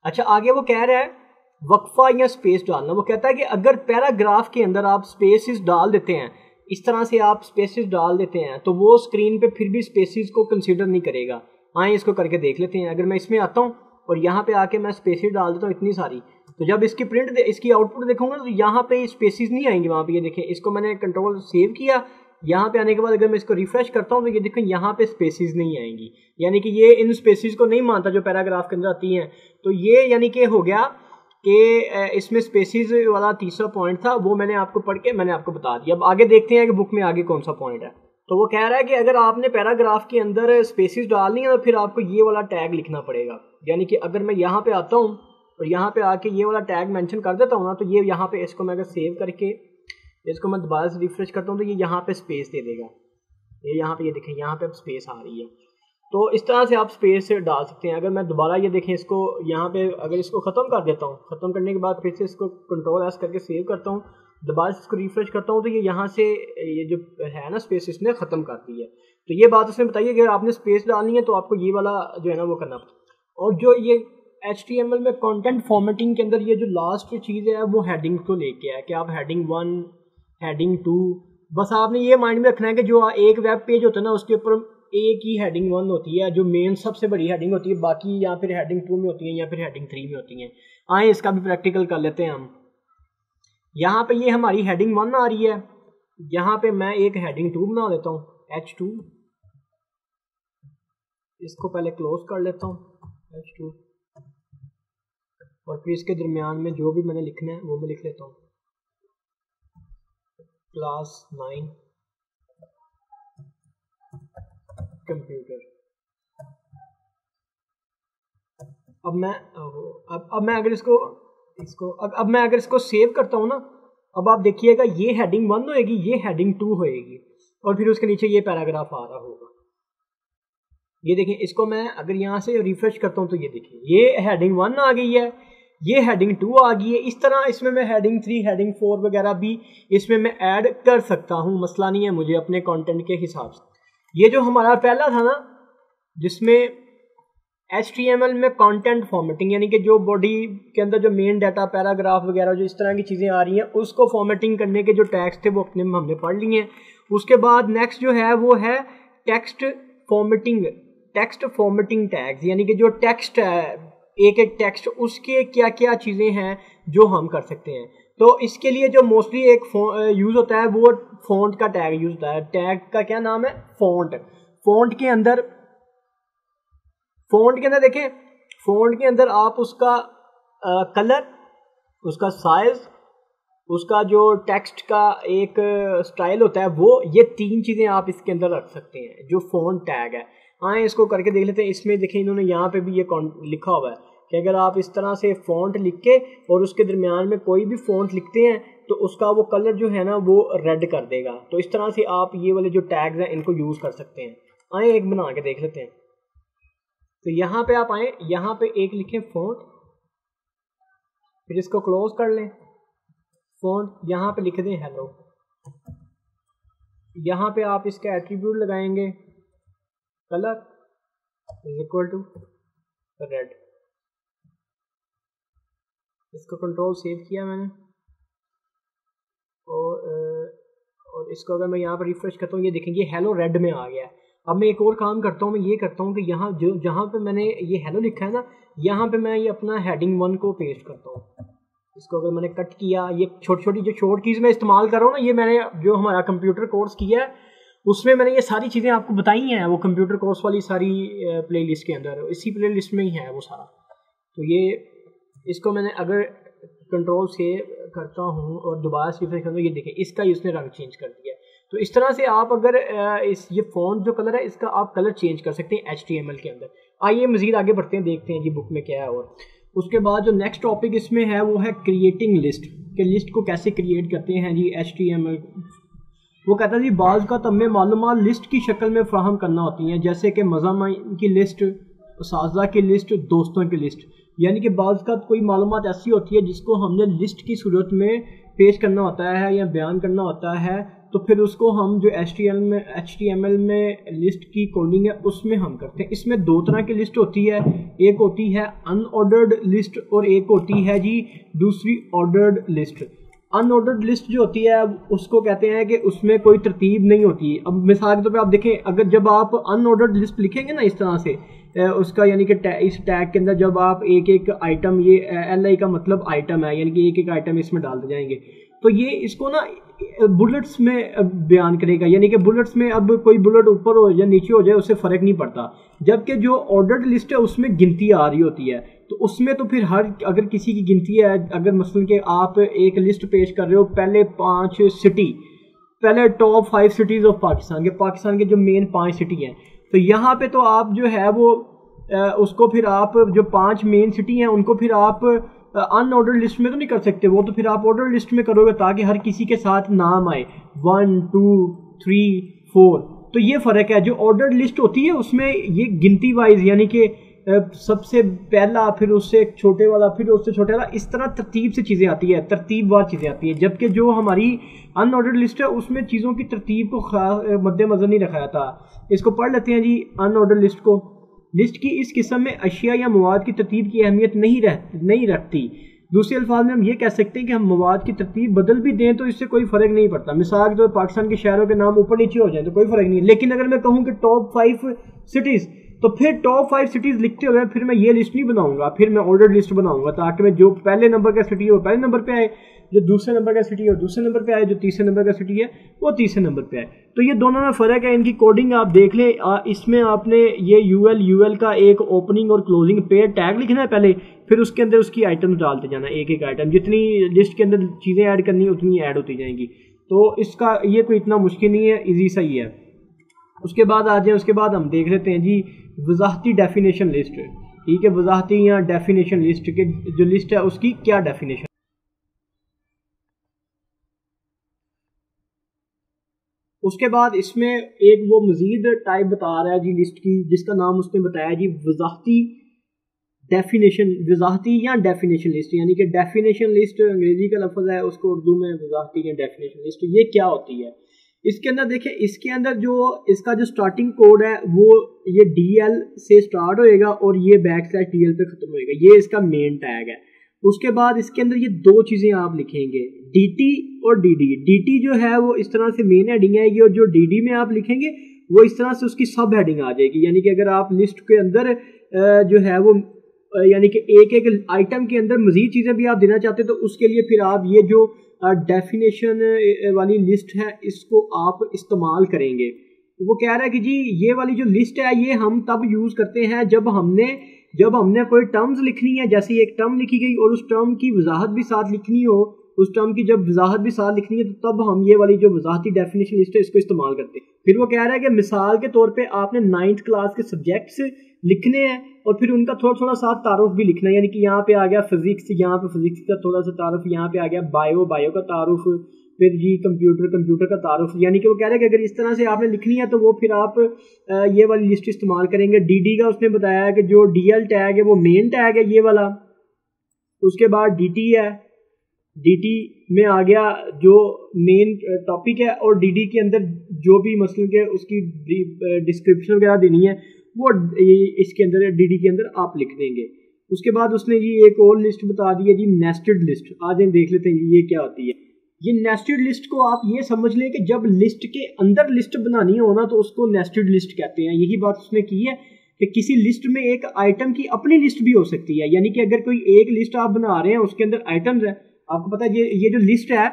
अच्छा, आगे वो कह रहा है वक्फा या स्पेस डालना। वो कहता है कि अगर पैराग्राफ के अंदर आप स्पेसिस डाल देते हैं, इस तरह से आप स्पेसिस डाल देते हैं, तो वो स्क्रीन पे फिर भी स्पेसिस को कंसीडर नहीं करेगा। आए इसको करके देख लेते हैं। अगर मैं इसमें आता हूँ और यहाँ पे आके मैं स्पेसिस डाल देता हूँ इतनी सारी, तो जब इसकी आउटपुट देखूंगा तो यहाँ पे स्पेसिस नहीं आएंगे वहाँ पे। ये देखें, इसको मैंने कंट्रोल सेव किया, यहाँ पे आने के बाद अगर मैं इसको रिफ्रेश करता हूँ तो ये देखें यहाँ पे स्पेसिस नहीं आएंगी, यानी कि ये इन स्पेसिस को नहीं मानता जो पैराग्राफ के अंदर आती हैं। तो ये यानी कि हो गया कि इसमें स्पेसिस वाला तीसरा पॉइंट था, वो मैंने आपको पढ़ के मैंने आपको बता दिया। अब आगे देखते हैं कि बुक में आगे कौन सा पॉइंट है। तो वो कह रहा है कि अगर आपने पैराग्राफ के अंदर स्पेसिस डालनी है तो फिर आपको ये वाला टैग लिखना पड़ेगा। यानी कि अगर मैं यहाँ पे आता हूँ और यहाँ पे आके ये वाला टैग मेंशन कर देता हूँ ना, तो ये यहाँ पे इसको मैं अगर सेव करके इसको मैं दोबारा से रिफ्रेश करता हूँ तो ये यहाँ पे स्पेस दे देगा। ये यहाँ पे, ये देखें यहाँ पे स्पेस आ रही है। तो इस तरह से आप स्पेस से डाल सकते हैं। अगर मैं दोबारा ये देखें इसको यहाँ पे अगर इसको ख़त्म कर देता हूँ, ख़त्म करने के बाद फिर से इसको Ctrl S करके सेव करता हूँ, दोबारा इसको रिफ्रेश करता हूँ, तो ये यहाँ से ये जो है ना स्पेस इसने ख़त्म कर दी है। तो ये बात उसने बताई है कि अगर आपने स्पेस डालनी है तो आपको ये वाला जो है ना वो करना। और जो ये HTML में कंटेंट फॉर्मेटिंग के अंदर ये जो लास्ट चीज़ है वो हेडिंग को लेके है कि आप हेडिंग 1, हेडिंग 2, बस आपने ये माइंड में रखना है कि जो एक वेब पेज होता है ना उसके ऊपर एक ही हेडिंग 1 होती है जो मेन सबसे बड़ी हेडिंग होती है, बाकी या फिर हेडिंग 2 में होती है या फिर हेडिंग 3 में होती हैं। आए इसका भी प्रैक्टिकल कर लेते हैं हम। यहाँ पे ये हमारी हेडिंग 1 आ रही है, यहाँ पे मैं एक हेडिंग 2 बना देता हूँ H2। इसको पहले क्लोज कर लेता हूँ H2, और फिर इसके दरमियान में जो भी मैंने लिखना है वो मैं लिख लेता हूँ, क्लास 9 कंप्यूटर। अब मैं अगर इसको अब मैं अगर इसको सेव करता हूँ ना, अब आप देखिएगा ये हेडिंग 1 होएगी, ये हेडिंग 2 होएगी, और फिर उसके नीचे ये पैराग्राफ आ रहा होगा। ये देखें, इसको मैं अगर यहाँ से रिफ्रेश करता हूँ तो ये देखिए ये हेडिंग 1 आ गई है, ये हेडिंग 2 आ गई है। इस तरह इसमें मैं हेडिंग 3, हेडिंग 4 वगैरह भी इसमें मैं ऐड कर सकता हूँ, मसला नहीं है मुझे अपने कंटेंट के हिसाब से। ये जो हमारा पहला था ना, जिसमें HTML में कंटेंट फॉर्मेटिंग, यानी कि जो बॉडी के अंदर जो मेन डाटा, पैराग्राफ वगैरह जो इस तरह की चीज़ें आ रही हैं, उसको फॉर्मेटिंग करने के जो टैग्स थे वो अपने हमने पढ़ लिए हैं। उसके बाद नेक्स्ट जो है वो है टेक्स्ट फॉर्मेटिंग टैग्स, यानी कि जो टेक्स्ट है, एक एक टेक्स्ट, उसके क्या क्या चीज़ें हैं जो हम कर सकते हैं। तो इसके लिए जो मोस्टली एक यूज़ होता है वो फॉन्ट का टैग यूज़ होता है। टैग का क्या नाम है? फॉन्ट। फॉन्ट के अंदर देखें, फॉन्ट के अंदर आप उसका कलर, उसका साइज, उसका जो टेक्स्ट का एक स्टाइल होता है, वो ये 3 चीज़ें आप इसके अंदर रख सकते हैं जो फॉन्ट टैग है। आए इसको करके देख लेते हैं। इसमें देखें इन्होंने यहाँ पे भी ये लिखा हुआ है कि अगर आप इस तरह से फॉन्ट लिख के और उसके दरमियान में कोई भी फॉन्ट लिखते हैं तो उसका वो कलर जो है ना वो रेड कर देगा। तो इस तरह से आप ये वाले जो टैग्स हैं इनको यूज़ कर सकते हैं। आए एक बना के देख लेते हैं। तो यहाँ पे आप आए, यहाँ पे एक लिखें फॉन्ट, फिर इसको क्लोज कर लें। फॉन्ट यहाँ पे लिख दें हेलो। यहाँ पे आप इसका एट्रीब्यूट लगाएंगे colour is equal to red. इसको कंट्रोल सेव किया मैंने, और इसको अगर मैं यहाँ पर रिफ्रेश करता हूँ, ये देखेंगे हेलो रेड में आ गया है। अब मैं एक और काम करता हूँ, मैं ये करता हूँ कि यहाँ जहाँ पे मैंने ये हेलो लिखा है ना, यहाँ पे मैं ये अपना हेडिंग 1 को पेस्ट करता हूँ। इसको अगर मैंने कट किया, ये छोटी छोटी जो शॉर्ट कीज़ मैं इस्तेमाल कर रहा हूँ ना, ये मैंने जो हमारा कंप्यूटर कोर्स किया है उसमें मैंने ये सारी चीज़ें आपको बताई हैं, वो कंप्यूटर कोर्स वाली सारी प्लेलिस्ट के अंदर, इसी प्लेलिस्ट में ही है वो सारा। तो ये इसको मैंने अगर कंट्रोल सेव करता हूँ और दोबारा से रिफ्रेश करता हूँ, ये देखें इसका इसने रंग चेंज कर दिया। तो इस तरह से आप अगर ये फॉन्ट जो कलर है इसका आप कलर चेंज कर सकते हैं HTML के अंदर। आइए मज़ीद आगे बढ़ते हैं, देखते हैं जी बुक में क्या है। और उसके बाद जो नेक्स्ट टॉपिक इसमें है वो है क्रिएटिंग लिस्ट, कि लिस्ट को कैसे क्रिएट करते हैं जी HTML। वो कहता है जी बाज़ का हमें मालूमात लिस्ट की शक्ल में फ़राहम करना होती हैं, जैसे कि मज़ामीन की लिस्ट, असातिज़ा की लिस्ट, दोस्तों की लिस्ट। यानी कि बाज़ का कोई मालूमात ऐसी होती है जिसको हमने लिस्ट की सूरत में पेश करना होता है या बयान करना होता है, तो फिर उसको हम जो HTML में लिस्ट की कोडिंग है उसमें हम करते हैं। इसमें 2 तरह की लिस्ट होती है, एक होती है अनऑर्डर्ड लिस्ट और एक होती है जी दूसरी ऑर्डर्ड लिस्ट। अनऑर्डर्ड लिस्ट जो होती है उसको कहते हैं कि उसमें कोई तरतीब नहीं होती। अब मिसाल के तौर पे आप देखें, अगर जब आप अनऑर्डर्ड लिस्ट लिखेंगे ना इस तरह से उसका, यानी कि इस टैग के अंदर जब आप एक एक आइटम, ये LI का मतलब आइटम है, यानी कि एक एक आइटम इसमें डालते जाएंगे, तो ये इसको ना बुलेट्स में बयान करेगा। यानी कि बुलेट्स में अब कोई बुलेट ऊपर हो या नीचे हो जाए उससे फ़र्क नहीं पड़ता। जबकि जो ऑर्डर्ड लिस्ट है उसमें गिनती आ रही होती है, तो उसमें तो फिर अगर किसी की गिनती है, अगर मसलन कि आप एक लिस्ट पेश कर रहे हो, पहले 5 सिटी, पहले टॉप 5 सिटीज़ ऑफ पाकिस्तान के जो मेन 5 सिटी हैं, तो यहाँ पे तो आप जो है वो उसको फिर आप जो 5 मेन सिटी हैं उनको फिर आप अनऑर्डर्ड लिस्ट में तो नहीं कर सकते, वो तो फिर आप ऑर्डर लिस्ट में करोगे ताकि हर किसी के साथ नाम आए 1 2 3 4। तो ये फ़र्क है। जो ऑर्डर्ड लिस्ट होती है उसमें ये गिनती वाइज, यानी कि सबसे पहला, फिर उससे छोटे वाला, फिर उससे छोटे वाला, इस तरह तरतीब से चीज़ें आती है, तरतीबवार चीज़ें आती हैं। जबकि जो हमारी अनऑर्डर्ड लिस्ट है उसमें चीज़ों की तरतीब को मद्देनज़र नहीं रखा जाता। इसको पढ़ लेते हैं जी अनऑर्डर्ड लिस्ट को। लिस्ट की इस किस्म में अशिया या मवाद की तरतीब की अहमियत नहीं रखती। दूसरे अल्फाज में हम ये कह सकते हैं कि हम मवाद की तरतीब बदल भी दें तो इससे कोई फ़र्क नहीं पड़ता। मिसाल के तौर पर पाकिस्तान के शहरों के नाम ऊपर नीचे हो जाए तो कोई फ़र्क नहीं है, लेकिन अगर मैं कहूँ कि टॉप 5 सिटीज़, तो फिर टॉप 5 सिटीज़ लिखते हुए फिर मैं ये लिस्ट नहीं बनाऊंगा, फिर मैं ऑर्डर्ड लिस्ट बनाऊंगा ताकि मैं जो पहले नंबर का सिटी है वो पहले नंबर पे आए, जो दूसरे नंबर का सिटी है वो दूसरे नंबर पे आए, जो तीसरे नंबर का सिटी है वो तीसरे नंबर पे आए। तो ये दोनों में फ़र्क है, इनकी कोडिंग आप देख लें। इसमें आपने ये यूएल का एक ओपनिंग और क्लोजिंग पेयर टैग लिखना है पहले, फिर उसके अंदर उसकी आइटम्स डालते जाना, एक एक आइटम, जितनी लिस्ट के अंदर चीज़ें ऐड करनी है उतनी ऐड होती जाएंगी। तो इसका ये कोई इतना मुश्किल नहीं है, ईजी सा ही है। उसके बाद आ जाए, उसके बाद हम देख लेते हैं जी वजाहती डेफिनेशन लिस्ट। ठीक है, वजाहती या डेफिनेशन लिस्ट के जो लिस्ट है उसकी क्या डेफिनेशन। उसके बाद इसमें एक वो मजीद टाइप बता रहा है जी लिस्ट की, जिसका नाम उसने बताया जी वजाहती डेफिनेशन, वजाहती या डेफिनेशन लिस्ट। यानी कि डेफिनेशन लिस्ट अंग्रेजी का लफ्ज़ है, उसको उर्दू में वजाहती या डेफिनेशन लिस्ट। ये क्या होती है, इसके अंदर देखिए, इसके अंदर जो इसका जो स्टार्टिंग कोड है वो ये DL से स्टार्ट होएगा और ये /TL पे खत्म होएगा, ये इसका मेन टैग है। उसके बाद इसके अंदर ये दो चीज़ें आप लिखेंगे, DT और DD। DT जो है वो इस तरह से मेन हेडिंग आएगी और जो DD में आप लिखेंगे वो इस तरह से उसकी सब हेडिंग आ जाएगी। यानी कि अगर आप लिस्ट के अंदर जो है वो यानी कि एक एक आइटम के अंदर मजीद चीज़ें भी आप देना चाहते हैं तो उसके लिए फिर आप ये जो डेफिनेशन वाली लिस्ट है इसको आप इस्तेमाल करेंगे। वो कह रहा है कि जी ये वाली जो लिस्ट है ये हम तब यूज़ करते हैं जब हमने कोई टर्म्स लिखनी है, जैसे एक टर्म लिखी गई और उस टर्म की वजाहत भी साथ लिखनी हो, उस टर्म की जब वजाहत भी साथ लिखनी है तो तब हम ये वाली जो वजाहती डेफिनेशन लिस्ट है इसको इस्तेमाल करते हैं। फिर वो कह रहा है कि मिसाल के तौर पे आपने 9th क्लास के सब्जेक्ट्स लिखने हैं और फिर उनका थोड़ा थोड़ा सा तारुफ भी लिखना है। यानी कि यहाँ पे आ गया फिजिक्स, यहाँ पे फिजिक्स का थोड़ा सा तारुफ, यहाँ पे आ गया बायो का तारुफ, फिर जी कंप्यूटर का तारुफ। यानी कि वो कह रहे हैं कि अगर इस तरह से आपने लिखनी है तो वो फिर आप ये वाली लिस्ट इस्तेमाल करेंगे। DD का उसने बताया है कि जो DL टैग है वो मेन टैग है ये वाला। उसके बाद DT है, DT में आ गया जो मेन टॉपिक है और DD के अंदर जो भी मसलन के उसकी डिस्क्रिप्शन वगैरह देनी है वो इसके अंदर DD के अंदर आप लिख देंगे। उसके बाद उसने जी एक और लिस्ट बता दी है जी नेस्टेड लिस्ट। आज हम देख लेते हैं ये क्या होती है। ये नेस्टेड लिस्ट को आप ये समझ लें कि जब लिस्ट के अंदर लिस्ट बनानी हो ना तो उसको नेस्टेड लिस्ट कहते हैं। यही बात उसने की है कि किसी लिस्ट में एक आइटम की अपनी लिस्ट भी हो सकती है। यानी कि अगर कोई एक लिस्ट आप बना रहे हैं उसके अंदर आइटम्स है, आपको पता है ये जो लिस्ट है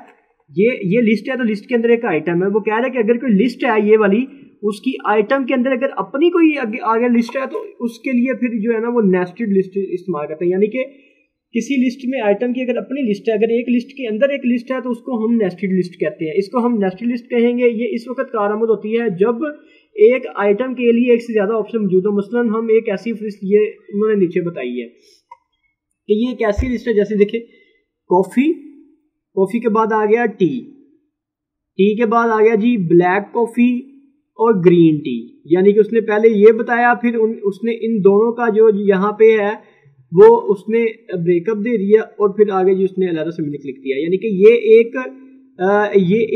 ये लिस्ट है तो लिस्ट के अंदर एक आइटम है। वो कह रहे हैं कि अगर कोई लिस्ट है ये वाली, उसकी आइटम के अंदर अगर अपनी कोई आगे लिस्ट है तो उसके लिए फिर जो है ना वो नेस्टेड लिस्ट इस्तेमाल करते हैं। यानी कि किसी लिस्ट में आइटम की अगर अपनी लिस्ट है, अगर एक लिस्ट के अंदर एक लिस्ट है तो उसको हम नेस्टेड लिस्ट कहते हैं। इसको हम नेस्टेड लिस्ट कहेंगे। ये इस वक्त कारआमद होती है जब एक आइटम के लिए एक से ज़्यादा ऑप्शन मौजूद हो। मसलन हम एक ऐसी लिस्ट, ये उन्होंने नीचे बताई है कि ये एक ऐसी लिस्ट है, जैसे देखिए कॉफ़ी के बाद आ गया टी के बाद आ गया जी ब्लैक कॉफ़ी और ग्रीन टी। यानी कि उसने पहले ये बताया, फिर उसने इन दोनों का जो यहाँ पे है वो उसने ब्रेकअप दे दिया और फिर आगे जी उसने अलग से लिख दिया। यानी कि ये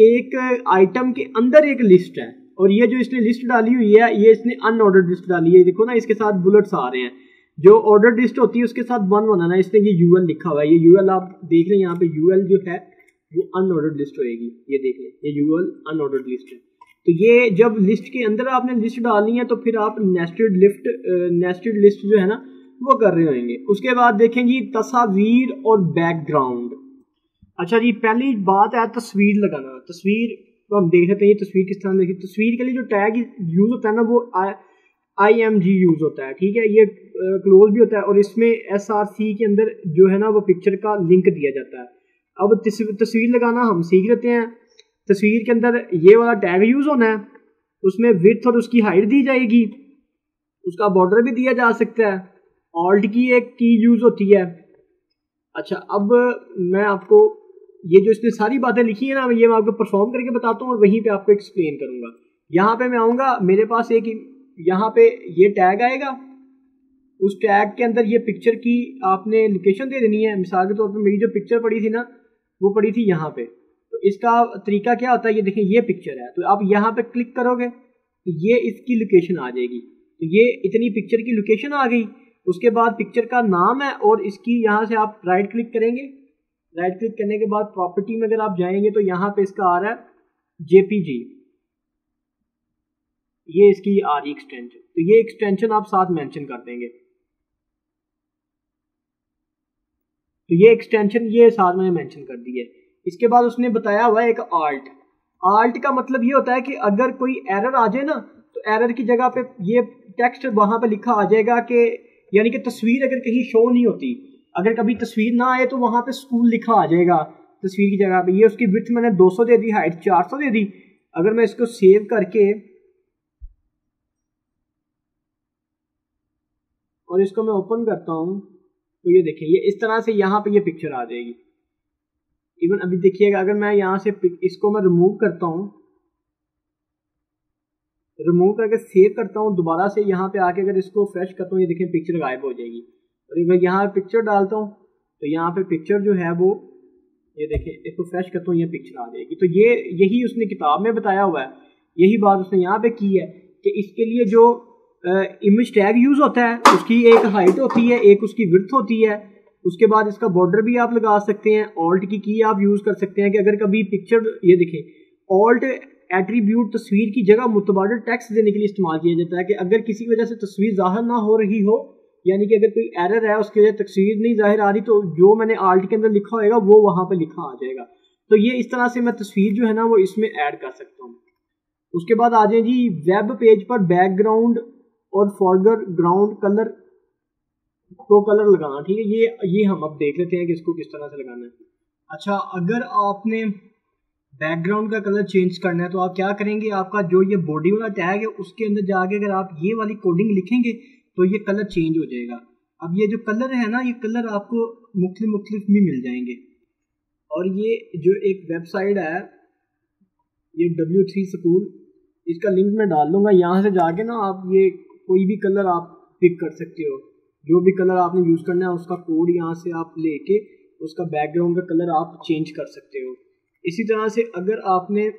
एक आइटम के अंदर एक लिस्ट है और ये जो इसने लिस्ट डाली हुई है ये इसने अनऑर्डर्ड लिस्ट डाली है। देखो ना इसके साथ बुलेट्स आ रहे हैं। जो ऑर्डर्ड लिस्ट होती है उसके साथ 1 बनाना है, इसने ये UL लिखा हुआ है। ये UL आप देख लें, यहाँ पे UL जो है वो अनऑर्डर्ड लिस्ट होएगी। ये देख लें, ये UL अनऑर्डर्ड लिस्ट है। तो ये जब लिस्ट के अंदर आपने लिस्ट डालनी है तो फिर आप नेस्टेड लिस्ट जो है ना वो कर रहे होंगे। उसके बाद देखें जी तस्वीर और बैकग्राउंड। अच्छा जी, पहली बात है तस्वीर लगाना। तस्वीर तो हम देख सकते हैं ये तस्वीर किस तरह देखिए। तस्वीर के लिए जो टैग यूज होता है ना वो IMG यूज होता है। ठीक है, ये क्लोज भी होता है और इसमें SRC के अंदर जो है ना वो पिक्चर का लिंक दिया जाता है। अब तस्वीर लगाना हम सीख लेते हैं। तस्वीर के अंदर ये वाला टैग यूज होना है, उसमें विड्थ और उसकी हाइट दी जाएगी, उसका बॉर्डर भी दिया जा सकता है, ऑल्ट की एक की यूज होती है। अच्छा, अब मैं आपको ये जो इसने सारी बातें लिखी है ना ये मैं आपको परफॉर्म करके बताता हूँ और वहीं पे आपको एक्सप्लेन करूंगा। यहाँ पे मैं आऊँगा, मेरे पास एक यहाँ पे ये टैग आएगा, उस टैग के अंदर ये पिक्चर की आपने लोकेशन दे देनी है। मिसाल के तौर पर मेरी जो पिक्चर पड़ी थी ना वो पड़ी थी यहाँ पे। तो इसका तरीका क्या होता है, ये देखें ये पिक्चर है तो आप यहाँ पे क्लिक करोगे तो ये इसकी लोकेशन आ जाएगी। तो ये इतनी पिक्चर की लोकेशन आ गई। उसके बाद पिक्चर का नाम है और इसकी यहाँ से आप राइट क्लिक करेंगे। राइट क्लिक करने के बाद प्रॉपर्टी में अगर आप जाएंगे तो यहाँ पे इसका आ रहा है JPG, ये इसकी आ रही एक्सटेंशन। तो ये एक्सटेंशन आप साथ मेंशन कर देंगे। तो ये एक्सटेंशन ये साथ मैंने मेंशन कर दी है। इसके बाद उसने बताया हुआ है एक आल्ट का मतलब ये होता है कि अगर कोई एरर आ जाए ना तो एरर की जगह पे ये टेक्स्ट वहां पे लिखा आ जाएगा कि यानी कि तस्वीर अगर कहीं शो नहीं होती, अगर कभी तस्वीर ना आए तो वहां पे स्कूल लिखा आ जाएगा तस्वीर की जगह पे। ये उसकी विड्थ मैंने 200 दे दी, हाइट 400 दे दी। अगर मैं इसको सेव करके और इसको मैं ओपन करता हूं तो ये देखें, ये इस तरह से यहाँ पे ये पिक्चर आ जाएगी। इवन अभी देखिएगा, अगर मैं यहाँ से इसको मैं रिमूव करता हूँ, रिमूव करके सेव करता हूँ दोबारा से, यहाँ पे आके अगर इसको फ्रेश करता हूँ, ये देखें पिक्चर गायब हो जाएगी। और अगर यहाँ पिक्चर डालता हूँ तो यहाँ पे पिक्चर जो है वो ये देखें, इसको फ्रेश करता हूँ, ये पिक्चर आ जाएगी। तो ये यही उसने किताब में बताया हुआ है, यही बात उसने यहाँ पे की है कि इसके लिए जो इमेज टैग यूज होता है उसकी एक हाइट होती है, एक उसकी विड्थ होती है। उसके बाद इसका बॉर्डर भी आप लगा सकते हैं, ऑल्ट की आप यूज कर सकते हैं कि अगर कभी पिक्चर, ये देखें ऑल्ट एट्रीब्यूट तस्वीर की जगह मुतबादिल टेक्स्ट देने के लिए इस्तेमाल किया जाता है कि अगर किसी वजह से तस्वीर जाहिर ना हो रही हो, यानी कि अगर कोई एरर है उसके वजह तस्वीर नहीं जाहिर आ रही, तो जो मैंने आल्ट के अंदर लिखा होगा वो वहां पे लिखा आ जाएगा। तो ये इस तरह से मैं तस्वीर जो है ना वो इसमें ऐड कर सकता हूँ। उसके बाद आ जाए जी वेब पेज पर बैकग्राउंड और फोरग्राउंड कलर को कलर लगाना, ठीक है। ये हम अब देख लेते हैं कि इसको किस तरह से लगाना है। अच्छा, अगर आपने बैकग्राउंड का कलर चेंज करना है तो आप क्या करेंगे, आपका जो ये बॉडी वाला टैग है उसके अंदर जाके अगर आप ये वाली कोडिंग लिखेंगे तो ये कलर चेंज हो जाएगा। अब ये जो कलर है ना, ये कलर आपको मुख्तलिफ में मिल जाएंगे। और ये जो एक वेबसाइट है ये W3 स्कूल, इसका लिंक मैं डाल दूंगा। यहाँ से जाके ना आप ये कोई भी कलर आप पिक कर सकते हो, जो भी कलर आपने यूज़ करना है उसका कोड यहाँ से आप लेके उसका बैकग्राउंड का कलर आप चेंज कर सकते हो। इसी तरह से अगर आपने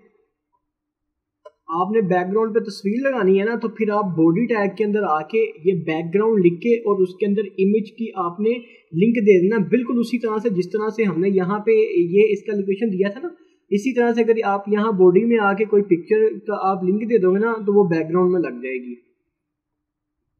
बैकग्राउंड पे तस्वीर लगानी है ना, तो फिर आप बॉडी टैग के अंदर आके ये बैकग्राउंड लिख के और उसके अंदर इमेज की आपने लिंक दे देना, बिल्कुल उसी तरह से जिस तरह से हमने यहाँ पे ये इसका लोकेशन दिया था ना। इसी तरह से अगर आप यहाँ बॉडी में आके कोई पिक्चर का आप लिंक दे दोगे ना तो वो बैकग्राउंड में लग जाएगी।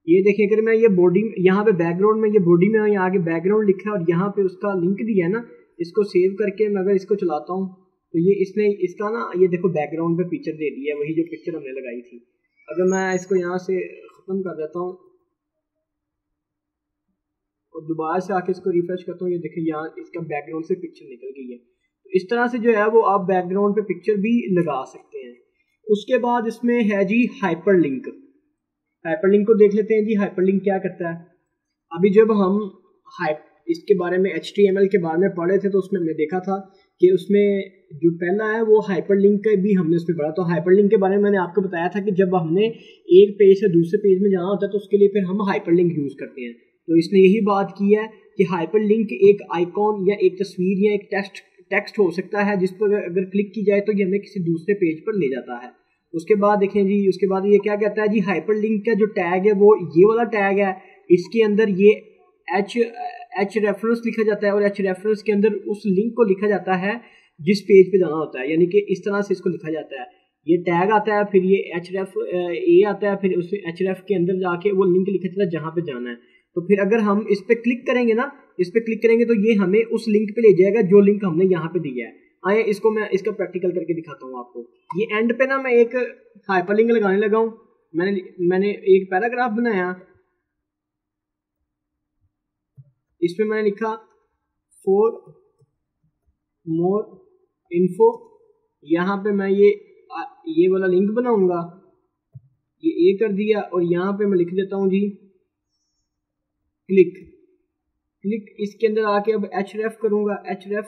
ये देखिए, अगर मैं ये बॉडी यहाँ पे बैकग्राउंड में, ये बॉडी में यहाँ आगे बैकग्राउंड लिखा है और यहाँ पे उसका लिंक दिया है ना, इसको सेव करके मैं अगर इसको चलाता हूँ तो ये इसने इसका ना ये देखो बैकग्राउंड पे पिक्चर दे दी है, वही जो पिक्चर हमने लगाई थी। अगर मैं इसको यहाँ से ख़त्म कर देता हूँ और दोबारा से आके इसको रिफ्रेश करता हूँ, ये देखिए यहाँ इसका बैकग्राउंड से पिक्चर निकल गई है। तो इस तरह से जो है वो आप बैकग्राउंड पे पिक्चर भी लगा सकते हैं। उसके बाद इसमें है जी हाइपरलिंक। हाइपरलिंक को देख लेते हैं जी, हाइपरलिंक क्या करता है। अभी जब हम इसके बारे में HTML के बारे में पढ़े थे तो उसमें हमने देखा था कि उसमें जो पहला है वो हाइपरलिंक भी हमने उसमें पढ़ा। तो हाइपरलिंक के बारे में मैंने आपको बताया था कि जब हमने एक पेज से दूसरे पेज में जाना होता है तो उसके लिए फिर हम हाइपरलिंक यूज़ करते हैं। तो इसने यही बात की है कि हाइपरलिंक एक आइकॉन या एक तस्वीर या एक टेक्स्ट हो सकता है जिस पर अगर क्लिक की जाए तो ये हमें किसी दूसरे पेज पर ले जाता है। उसके बाद देखें जी, उसके बाद ये क्या कहता है जी, हाइपरलिंक का जो टैग है वो ये वाला टैग है। इसके अंदर ये एच रेफरेंस लिखा जाता है और एच रेफरेंस के अंदर उस लिंक को लिखा जाता है जिस पेज पे जाना होता है, यानी कि इस तरह से इसको लिखा जाता है। ये टैग आता है, फिर ये HREF आता है, फिर उस HREF के अंदर जाके वो लिंक लिखा जाता है जहाँ पे जाना है। तो फिर अगर हम इस पे क्लिक करेंगे ना, इस पे क्लिक करेंगे तो ये हमें उस लिंक पे ले जाएगा जो लिंक हमने यहाँ पे दिया है। आए इसको मैं इसका प्रैक्टिकल करके दिखाता हूँ आपको। ये एंड पे ना मैं एक हाइपरलिंक लगाने लगा हूँ। मैंने एक पैराग्राफ बनाया, इसमें मैंने लिखा फॉर मोर इन्फो। यहाँ पे मैं ये वाला लिंक बनाऊंगा, ये ए कर दिया और यहाँ पे मैं लिख देता हूँ जी क्लिक। इसके अंदर आके अब href करूंगा, href,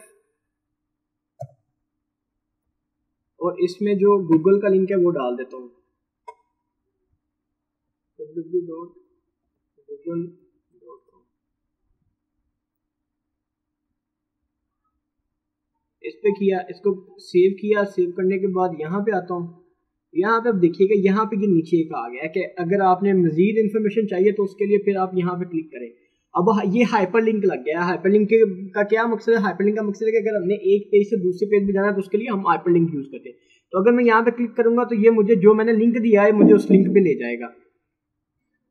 और इसमें जो गूगल का लिंक है वो डाल देता हूँ www.google.com। इस पे किया, इसको सेव किया। सेव करने के बाद यहाँ पे आता हूँ। यहाँ पे अब देखिएगा, यहाँ पे ये नीचे एक आ गया है कि अगर आपने मजीद इन्फॉर्मेशन चाहिए तो उसके लिए फिर आप यहाँ पे क्लिक करें। अब ये हाइपरलिंक लग गया है। हाइपरलिंक का क्या मकसद है? हाइपरलिंक का मकसद है कि अगर हमने एक पेज से दूसरे पेज में जाना है तो उसके लिए हम हाइपरलिंक यूज करते हैं। तो अगर मैं यहाँ पे क्लिक करूंगा तो ये मुझे जो मैंने लिंक दिया है मुझे उस लिंक पे ले जाएगा।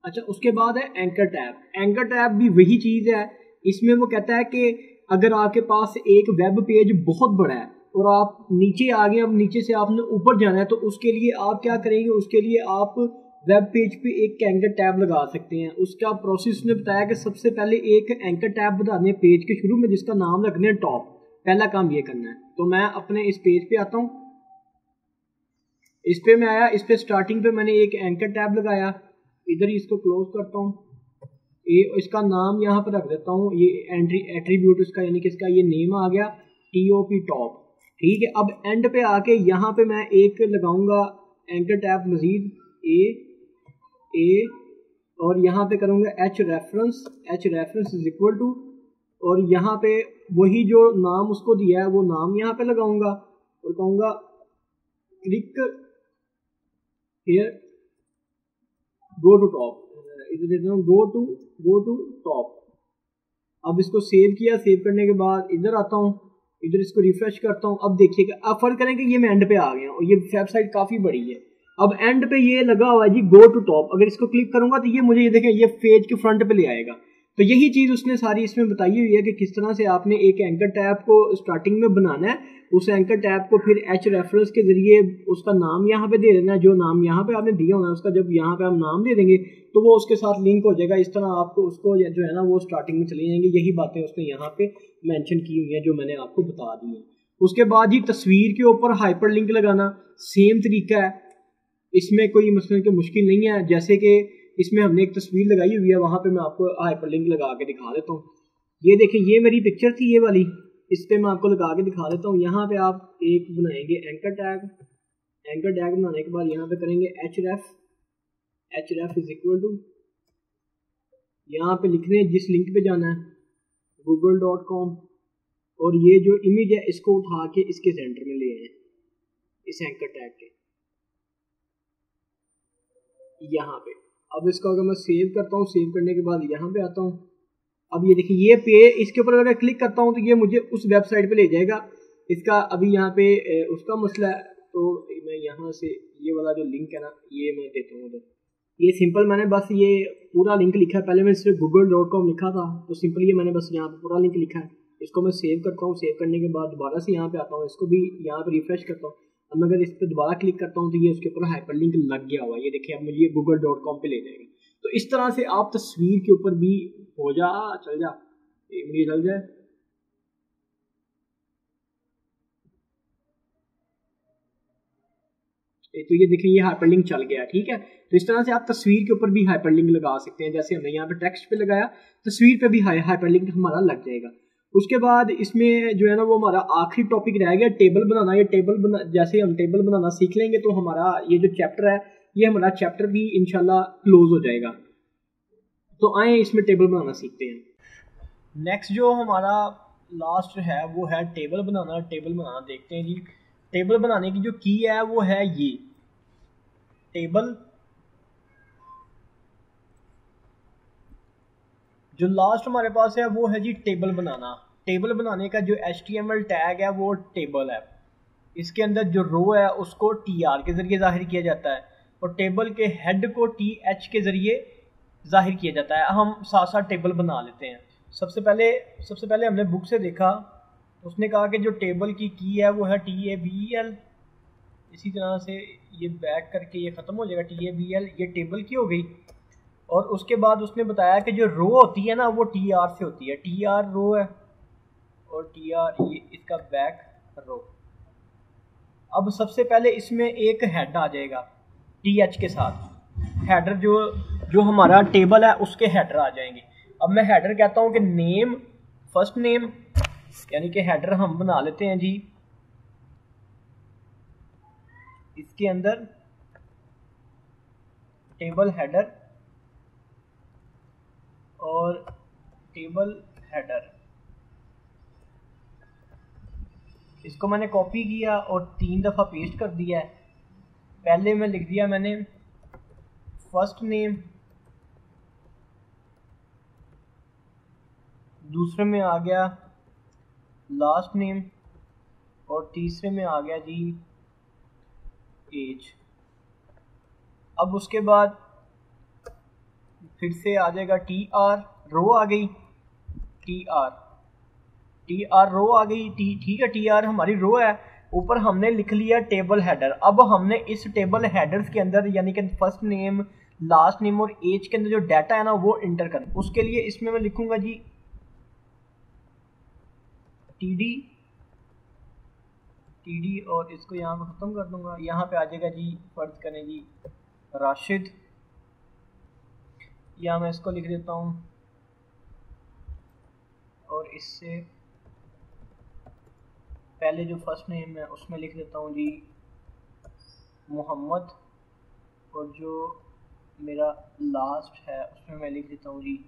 अच्छा, उसके बाद है एंकर टैब। एंकर टैब भी वही चीज़ है। इसमें वो कहता है कि अगर आपके पास एक वेब पेज बहुत बड़ा है और आप नीचे आ गए, अब नीचे से आपने ऊपर जाना है, तो उसके लिए आप क्या करेंगे, उसके लिए आप वेब पेज पे एक एंकर टैब लगा सकते हैं। उसका प्रोसेस ने बताया कि सबसे पहले एक एंकर टैब बनाने हैं पेज के शुरू में, जिसका नाम रखने हैं टॉप। पहला काम ये करना है। तो मैं अपने इस पेज पे आता हूँ, इस पे मैं आया, इस पे स्टार्टिंग पे मैंने एक एंकर टैब लगाया, इधर ही इसको क्लोज करता हूँ, ये इसका नाम यहाँ पर रख देता हूँ, ये एट्रीब्यूट इसका यानी कि इसका ये नेम आ गया TOP टॉप। ठीक है, अब एंड पे आके यहाँ पे मैं एक लगाऊंगा एंकर टैब मजीद ए और यहाँ पे करूँगा H reference is equal to, और यहाँ पे वही जो नाम उसको दिया है वो नाम यहाँ पे लगाऊंगा और कहूँगा click here go to top, इधर देता हूँ गो टू टॉप। अब इसको सेव किया, सेव करने के बाद इधर आता हूँ, इधर इसको रिफ्रेश करता हूँ। अब देखिएगा, अब फर्क करेंगे, ये मैं एंड पे आ गया और ये वेबसाइट काफ़ी बड़ी है। अब एंड पे ये लगा हुआ है जी गो टू टॉप, अगर इसको क्लिक करूंगा तो ये मुझे ये देखें ये पेज के फ्रंट पे ले आएगा। तो यही चीज़ उसने सारी इसमें बताई हुई है कि किस तरह से आपने एक एंकर टैब को स्टार्टिंग में बनाना है, उस एंकर टैब को फिर H रेफरेंस के जरिए उसका नाम यहाँ पे दे देना है, जो नाम यहाँ पे आपने दिया होना है उसका जब यहाँ पे हम नाम दे देंगे तो वो उसके साथ लिंक हो जाएगा। इस तरह आपको उसको जो है ना वो स्टार्टिंग में चली जाएंगे। यही बातें उसने यहाँ पे मेंशन की हुई हैं जो मैंने आपको बता दी है। उसके बाद ही तस्वीर के ऊपर हाइपरलिंक लगाना सेम तरीका है, इसमें कोई मसले की मुश्किल नहीं है। जैसे कि इसमें हमने एक तस्वीर लगाई हुई है, वहाँ पे मैं आपको हाइपरलिंक लगा के दिखा देता हूँ। ये देखें, ये मेरी पिक्चर थी ये वाली, इस पे मैं आपको लगा के दिखा देता हूँ। यहाँ पे आप एक बनाएंगे एंकर टैग बनाने के बाद यहाँ पे करेंगे href इज इक्वल टू, यहाँ पे लिखने जिस लिंक पे जाना है google.com, और ये जो इमेज है इसको उठा के इसके सेंटर में ले आए इस एंकर टैग के यहाँ पे। अब इसको अगर मैं सेव करता हूँ, सेव करने के बाद यहाँ पे आता हूँ, अब ये देखिए ये पे, इसके ऊपर अगर क्लिक करता हूँ तो ये मुझे उस वेबसाइट पे ले जाएगा। इसका अभी यहाँ पे उसका मसला है, तो मैं यहाँ से ये वाला जो लिंक है ना ये मैं देता हूँ उधर। ये सिंपल मैंने बस ये पूरा लिंक लिखा है, पहले मैं सिर्फ google.com लिखा था तो सिंपल ये मैंने बस यहाँ पे पूरा लिंक लिखा है। इसको मैं सेव करता हूँ, सेव करने के बाद दोबारा से यहाँ पे आता हूँ, इसको भी यहाँ पे रिफ्रेश करता हूँ। अब मैं अगर इस पर दोबारा क्लिक करता हूँ तो ये उसके ऊपर हाइपरलिंक लग गया हुआ है, ये देखिए अब मुझे google.com पे ले जाएगा। तो इस तरह से आप तस्वीर के ऊपर भी हो जा चल जा एक मिनट चल जाए, तो ये देखिए ये हाइपरलिंक चल गया। ठीक है, तो इस तरह से आप तस्वीर के ऊपर भी हाइपरलिंक लगा सकते हैं। जैसे हमने यहाँ पे टेक्स्ट पे लगाया, तस्वीर पे भी हाइपरलिंक हमारा लग जाएगा। उसके बाद इसमें जो है ना वो हमारा आखिरी टॉपिक रह गया टेबल बनाना। ये जैसे हम टेबल बनाना सीख लेंगे तो हमारा ये जो चैप्टर है ये हमारा चैप्टर भी इंशाल्लाह क्लोज हो जाएगा। तो आए इसमें टेबल बनाना सीखते हैं। नेक्स्ट जो हमारा लास्ट है वो है टेबल बनाना। टेबल बनाना देखते हैं जी। टेबल बनाने की जो की है वो है ये टेबल, जो लास्ट हमारे पास है वो है जी टेबल बनाना। टेबल बनाने का जो HTML टैग है वो टेबल है। इसके अंदर जो रो है उसको TR के जरिए जाहिर किया जाता है और टेबल के हेड को TH के जरिए जाहिर किया जाता है। हम साथ साथ टेबल बना लेते हैं। सबसे पहले हमने बुक से देखा, उसने कहा कि जो टेबल की है वो है TABL। इसी तरह से ये बैक करके ये ख़त्म हो जाएगा TABL, ये टेबल की हो गई। और उसके बाद उसने बताया कि जो रो होती है ना वो TR से होती है। TR रो है और TR ये इसका बैक रो। अब सबसे पहले इसमें एक हेड आ जाएगा TH के साथ। हेडर जो हमारा टेबल है उसके हेडर आ जाएंगे। अब मैं हेडर कहता हूँ कि नेम, फर्स्ट नेम, यानी कि हेडर हम बना लेते हैं जी इसके अंदर टेबल हेडर और टेबल हेडर। इसको मैंने कॉपी किया और 3 दफ़ा पेस्ट कर दिया है। पहले में लिख दिया मैंने फर्स्ट नेम, दूसरे में आ गया लास्ट नेम और तीसरे में आ गया जी एज। अब उसके बाद फिर से आ जाएगा TR, रो आ गई TR, टी आर रो आ गई, ठीक है, टी आर हमारी रो है। ऊपर हमने लिख लिया टेबल हेडर। अब हमने इस टेबल हेडर्स के अंदर यानी कि फर्स्ट नेम, लास्ट नेम और एज के अंदर जो डाटा है ना वो इंटर करना। उसके लिए इसमें मैं लिखूंगा जी टीडी और इसको यहाँ पे ख़त्म कर दूंगा। यहाँ पे आ जाएगा जी, फर्ज करें जी राशिद, या मैं इसको लिख देता हूँ और इससे पहले जो फर्स्ट नेम है उसमें लिख देता हूँ जी मोहम्मद, और जो मेरा लास्ट है उसमें मैं लिख देता हूँ जी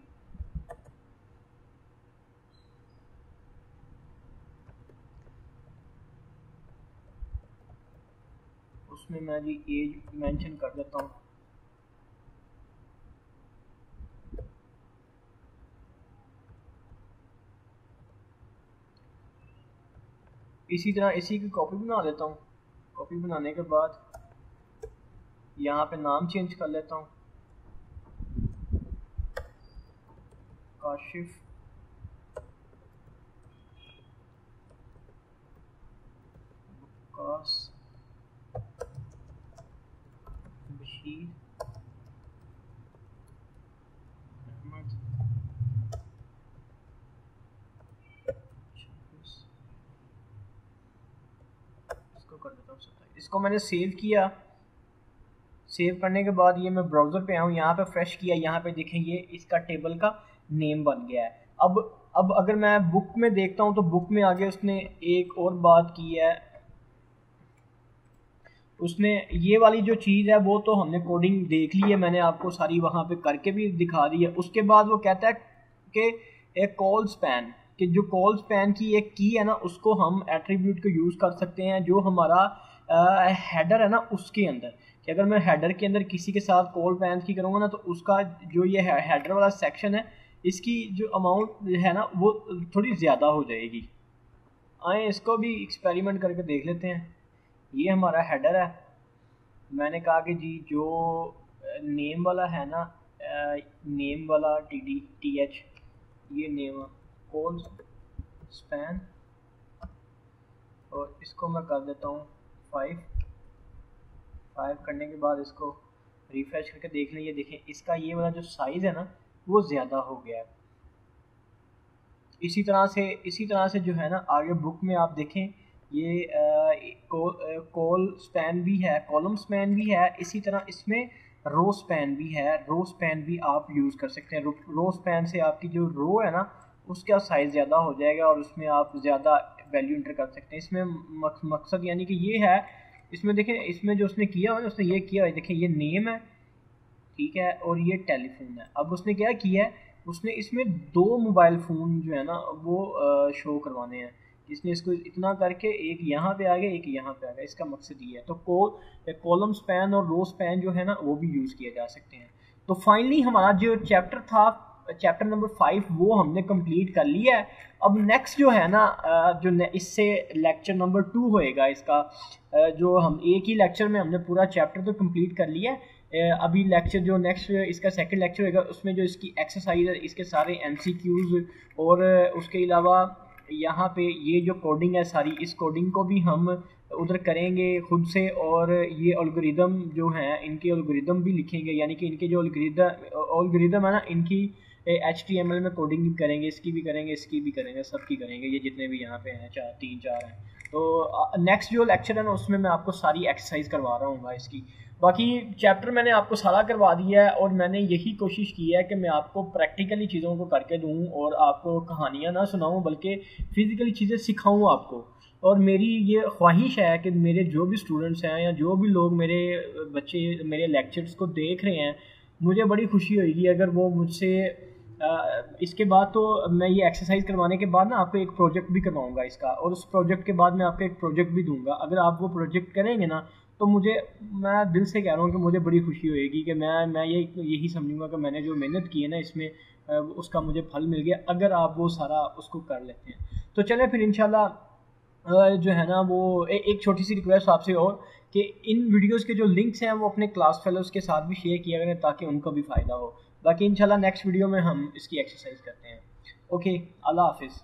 उसमें मैं जी एज मेंशन कर देता हूँ। इसी तरह इसी की कॉपी बना लेता हूँ। कॉपी बनाने के बाद यहाँ पे नाम चेंज कर लेता हूँ, काशिफ, वकास, बशीर, अहमद, इसको कर देता हूँ 27। इसको मैंने सेव किया। सेव करने के बाद ये मैं ब्राउज़र पे आऊँ, यहाँ पे फ्रेश किया, यहाँ पे देखें ये इसका टेबल का नेम बन गया है। अब अगर मैं बुक में देखता हूँ तो बुक में आगे उसने एक और बात की है। उसने ये वाली जो चीज़ है वो तो हमने कोडिंग देख ली है, मैंने आपको सारी वहाँ पे करके भी दिखा दी है। उसके बाद वो कहता है कि एक कॉल स्पैन, कि जो कॉल स्पैन की एक की है ना उसको हम एट्रीब्यूट को यूज़ कर सकते हैं जो हमारा हेडर है ना उसके अंदर, कि अगर मैं हेडर के अंदर किसी के साथ कॉल स्पैन की करूँगा ना तो उसका जो ये हेडर वाला सेक्शन है इसकी जो अमाउंट है ना वो थोड़ी ज़्यादा हो जाएगी। आए इसको भी एक्सपेरिमेंट करके देख लेते हैं। ये हमारा हेडर है। मैंने कहा कि जी जो नेम वाला है ना, नेम वाला TH, ये नेम कॉल स्पैन, और इसको मैं कर देता हूँ 5 करने के बाद इसको रिफ्रेश करके देख लें। ये देखें इसका ये वाला जो साइज़ है ना वो ज़्यादा हो गया है। इसी तरह से जो है ना आगे बुक में आप देखें ये कॉल स्पैन भी है, कॉलम स्पैन भी है, इसी तरह इसमें रो स्पैन भी है। रो स्पैन भी आप यूज़ कर सकते हैं। रो स्पैन से आपकी जो रो है ना उसका साइज़ ज़्यादा हो जाएगा और उसमें आप ज़्यादा वैल्यू इंटर कर सकते हैं। इसमें मकसद यानी कि ये है, इसमें देखें इसमें जो उसने किया है उसने ये किया है, देखें ये नेम है, ठीक है, और ये टेलीफोन है। अब उसने क्या किया है, उसने इसमें 2 मोबाइल फ़ोन जो है ना वो शो करवाने हैं। इसने इसको इतना करके एक यहाँ पे आ गया, एक यहाँ पे आ गया। इसका मकसद ये है। तो कॉलम स्पैन और रो स्पैन जो है ना वो भी यूज़ किए जा सकते हैं। तो फाइनली हमारा जो चैप्टर था, चैप्टर नंबर 5, वो हमने कंप्लीट कर लिया है। अब नेक्स्ट जो है ना जो इससे लेक्चर नंबर 2 होएगा इसका, जो हम एक ही लेक्चर में हमने पूरा चैप्टर तो कंप्लीट कर लिया है। अभी लेक्चर जो नेक्स्ट इसका सेकंड लेक्चर होगा उसमें जो इसकी एक्सरसाइज है, इसके सारे MCQs और उसके अलावा यहाँ पे ये जो कोडिंग है सारी, इस कोडिंग को भी हम उधर करेंगे खुद से, और ये एल्गोरिदम जो हैं इनके एल्गोरिदम भी लिखेंगे, यानी कि इनके जो एल्गोरिदम है ना इनकी HTML में कोडिंग भी करेंगे, इसकी भी करेंगे, इसकी भी करेंगे, सबकी करेंगे, ये जितने भी यहाँ पे हैं 3-4 हैं। तो नेक्स्ट जो लेक्चर है ना उसमें मैं आपको सारी एक्सरसाइज करवा रहा हूँ इसकी। बाकी चैप्टर मैंने आपको सारा करवा दिया है और मैंने यही कोशिश की है कि मैं आपको प्रैक्टिकली चीज़ों को करके दूँ और आपको कहानियाँ ना सुनाऊँ बल्कि फ़िज़िकली चीज़ें सिखाऊँ आपको। और मेरी ये ख्वाहिश है कि मेरे जो भी स्टूडेंट्स हैं या जो भी लोग मेरे बच्चे मेरे लेक्चर्स को देख रहे हैं, मुझे बड़ी खुशी होगी अगर वो मुझसे इसके बाद तो मैं ये एक्सरसाइज करवाने के बाद ना आपको एक प्रोजेक्ट भी करवाऊंगा इसका, और उस प्रोजेक्ट के बाद मैं आपको एक प्रोजेक्ट भी दूंगा। अगर आप वो प्रोजेक्ट करेंगे ना तो मैं दिल से कह रहा हूँ कि मुझे बड़ी खुशी होएगी कि मैं यही समझूंगा कि मैंने जो मेहनत की है ना इसमें उसका मुझे फल मिल गया, अगर आप वो सारा उसको कर लेते हैं। तो चलें फिर इंशाल्लाह जो है ना वो एक छोटी सी रिक्वेस्ट आपसे और कि इन वीडियोस के जो लिंक्स हैं वो अपने क्लास फेलोज़ के साथ भी शेयर किया करें ताकि उनको भी फ़ायदा हो। बाकी इंशाल्लाह नेक्स्ट वीडियो में हम इसकी एक्सरसाइज करते हैं। ओके, अल्लाह हाफिज़।